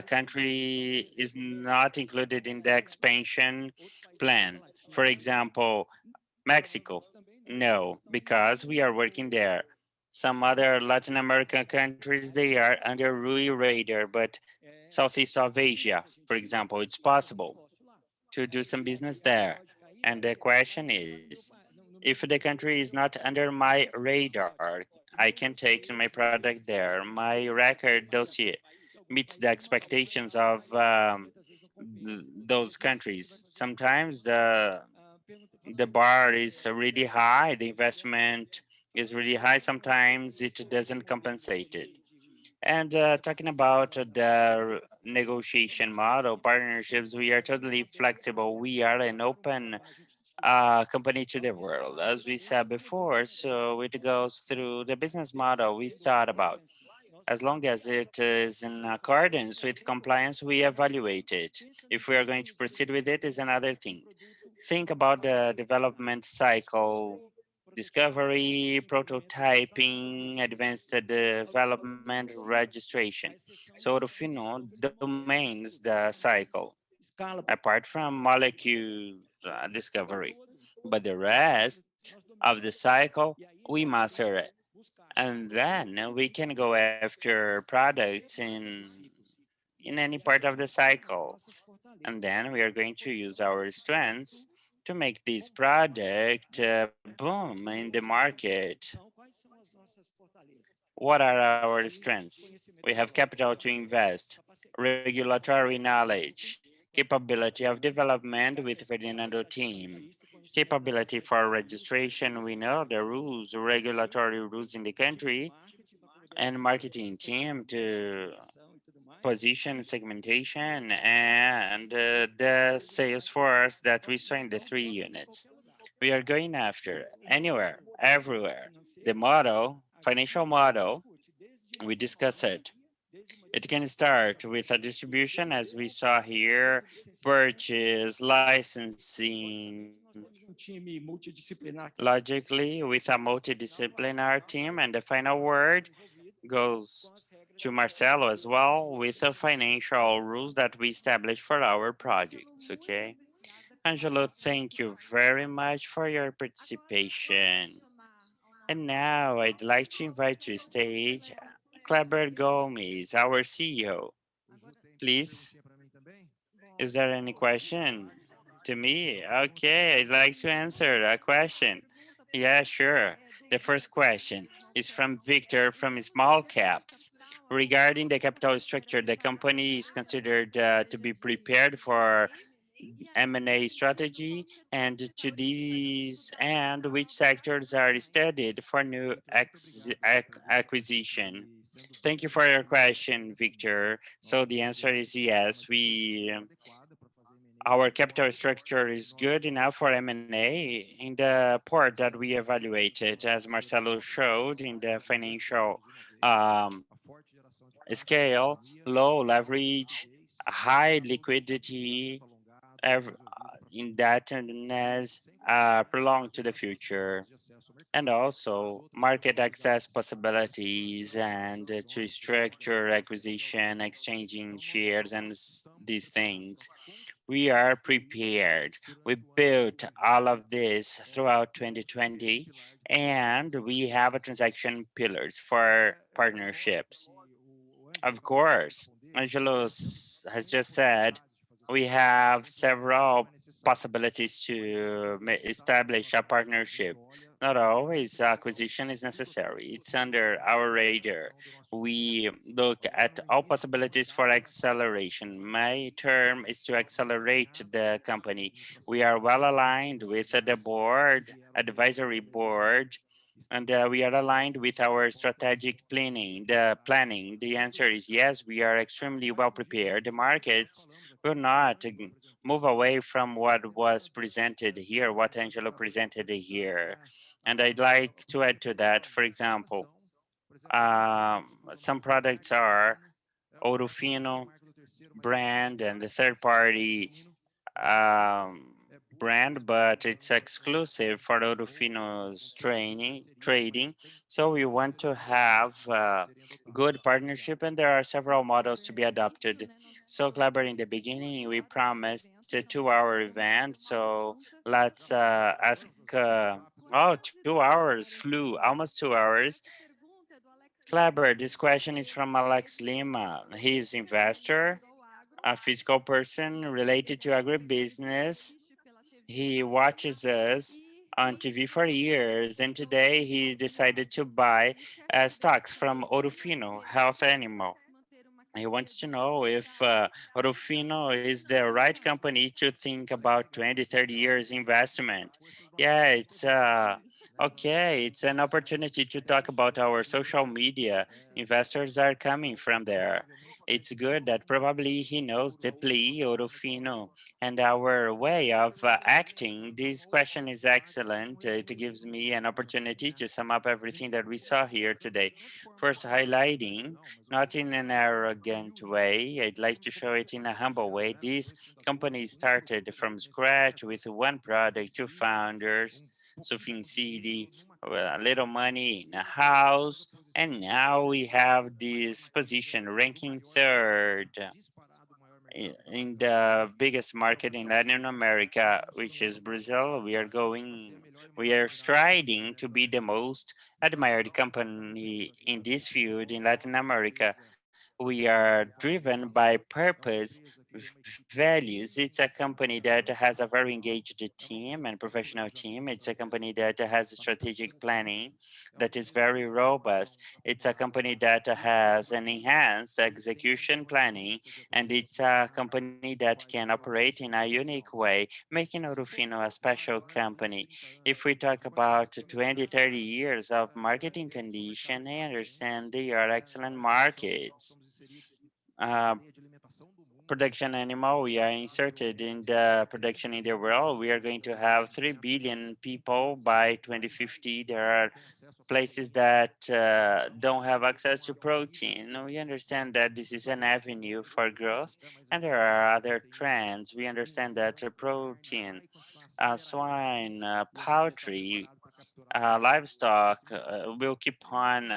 [SPEAKER 2] country is not included in the expansion plan. For example, Mexico, no, because we are working there. Some other Latin American countries, they are under RUI radar, but Southeast of Asia, for example, it's possible to do some business there. And the question is, if the country is not under my radar, I can take my product there. My record dossier meets the expectations of those countries. Sometimes the bar is really high, the investment is really high. Sometimes it doesn't compensate it. And talking about the negotiation model, partnerships, we are totally flexible. We are an open company to the world, as we said before. So it goes through the business model we thought about. As long as it is in accordance with compliance, we evaluate it. If we are going to proceed with it is another thing. Think about the development cycle discovery, prototyping, advanced development, registration. So Ourofino domains the cycle,
[SPEAKER 5] escala,
[SPEAKER 2] apart from molecule discovery. But the rest of the cycle, we master it. And then we can go after products in any part of the cycle. And then we are going to use our strengths to make this product boom in the market.
[SPEAKER 5] quais são as nossas fortalezas?
[SPEAKER 2] What are our strengths? We have capital to invest, regulatory knowledge, capability of development with Ferdinando team, capability for registration. We know the rules, regulatory rules in the country, and marketing team to position, segmentation, and the sales force that we saw in the 3 units. We are going after anywhere, everywhere. The model, financial model, we discuss it. It can start with a distribution, as we saw here, purchase, licensing,
[SPEAKER 5] Time multidisciplinar
[SPEAKER 2] logically with a multidisciplinary team, and the final word goes to Marcelo as well with the financial rules that we established for our projects, okay? Angelo, thank you very much for your participation. And now I'd like to invite to stage Kleber Gomes, our CEO. Please, is there any question to me? Okay, I'd like to answer a question. Yeah, sure. The first question is from Victor from Small Caps. Regarding the capital structure, the company is considered to be prepared for M&A strategy, and to these and which sectors are studied for new acquisition? Thank you for your question, Victor. So the answer is yes. Our capital structure is good enough for M&A in the part that we evaluated, as Marcelo showed in the financial um, scale, low leverage, high liquidity, indebtedness prolonged to the future, and also market access possibilities and to structure acquisition, exchanging shares and these things. We are prepared. We built all of this throughout 2020, and we have a transaction pillars for partnerships. Of course, Angelo has just said we have several possibilities to establish a partnership. Not always acquisition is necessary. It's under our radar. We look at all possibilities for acceleration. My term is to accelerate the company. We are well aligned with the board, advisory board, and we are aligned with our strategic planning. The answer is yes, we are extremely well prepared. The markets will not move away from what was presented here, what Angelo presented here. And I'd like to add to that, for example, some products are Ourofino brand and the third party um, brand, but it's exclusive for Ourofino's trading. So we want to have good partnership, and there are several models to be adopted. So Kleber, in the beginning, we promised a 2-hour event. So let's ask. Oh, 2 hours flew, almost 2 hours. Kleber, this question is from Alex Lima. He's investor, a physical person related to agribusiness. He watches us on TV for years, and today he decided to buy stocks from Ourofino Health Animal. He wants to know if Ourofino is the right company to think about 20, 30 years investment. Yeah, it's okay. It's an opportunity to talk about our social media. Investors are coming from there. It's good that probably he knows deeply Ourofino and our way of acting. This question is excellent. It gives me an opportunity to sum up everything that we saw here today. First, highlighting, not in an arrogant way, I'd like to show it in a humble way. This company started from scratch with one product, two founders, Sufinci lady, a little money in a house, and now we have this position ranking third in the biggest market in Latin America, which is Brazil. We are striding to be the most admired company in this field in Latin America. We are driven by purpose, values. It's a company that has a very engaged team and professional team. It's a company that has strategic planning that is very robust. It's a company that has an enhanced execution planning, and it's a company that can operate in a unique way, making Ourofino a special company. If we talk about 20, 30 years of marketing condition, I understand they are excellent markets. Production animal, we are inserted in the production in the world. We are going to have 3 billion people by 2050. There are places that don't have access to protein. We understand that this is an avenue for growth, and there are other trends. We understand that protein, swine, poultry, livestock will keep on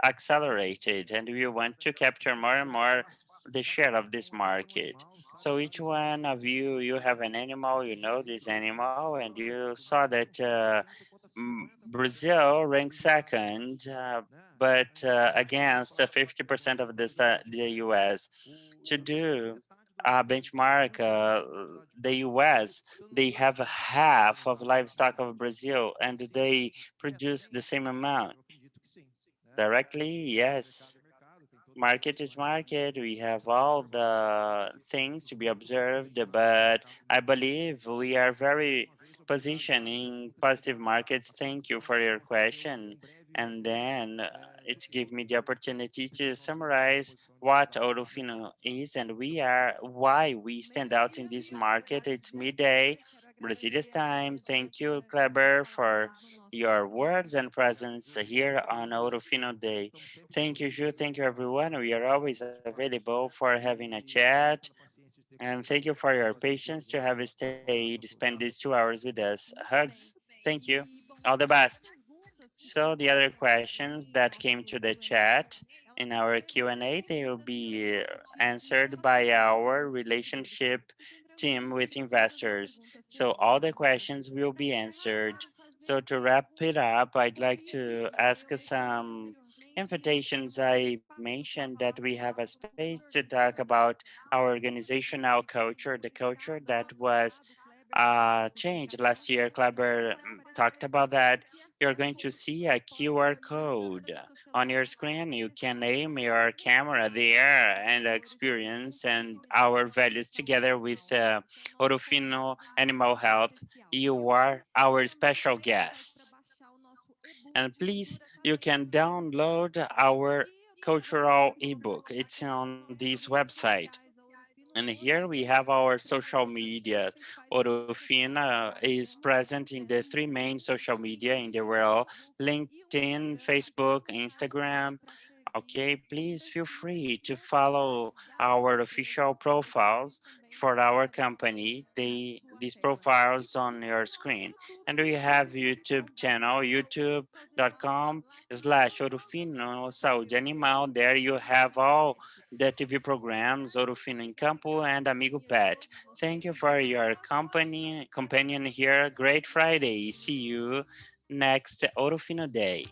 [SPEAKER 2] accelerated, and we want to capture more and more the share of this market. So each one of you, you have an animal, you know this animal, and you saw that Brazil ranked second, but against 50% of the US. To do a benchmark, the US, they have half of livestock of Brazil, and they produce the same amount. Directly, yes. Market is market. We have all the things to be observed, but I believe we are very positioned in positive markets. Thank you for your question. And then it gave me the opportunity to summarize what Ourofino is and we are, why we stand out in this market. It's midday, Brazilia's time. Thank you, Kleber, for your words and presence here on Ourofino Day. Thank you, Ju. Thank you, everyone. We are always available for having a chat. And thank you for your patience to have stayed, spend these 2 hours with us. Hugs. Thank you. All the best. So the other questions that came to the chat in our Q&A, they will be answered by our relationship team with investors. So all the questions will be answered. So to wrap it up, I'd like to ask some invitations. I mentioned that we have a space to talk about our organizational culture, the culture that was changed last year. Kleber talked about that. You're going to see a QR code on your screen. You can name your camera there and experience and our values together with Ourofino Animal Health. You are our special guests. And please, you can download our cultural ebook. It's on this website. And here we have our social media. Ourofino is present in the 3 main social media in the world: LinkedIn, Facebook, Instagram. Okay, please feel free to follow our official profiles for our company. These profiles on your screen. And we have YouTube channel, youtube.com/Ourofino Saúde Animal. There you have all the TV programs, Ourofino em Campo and Amigo Pet. Thank you for your companion here. Great Friday. See you next Ourofino Day.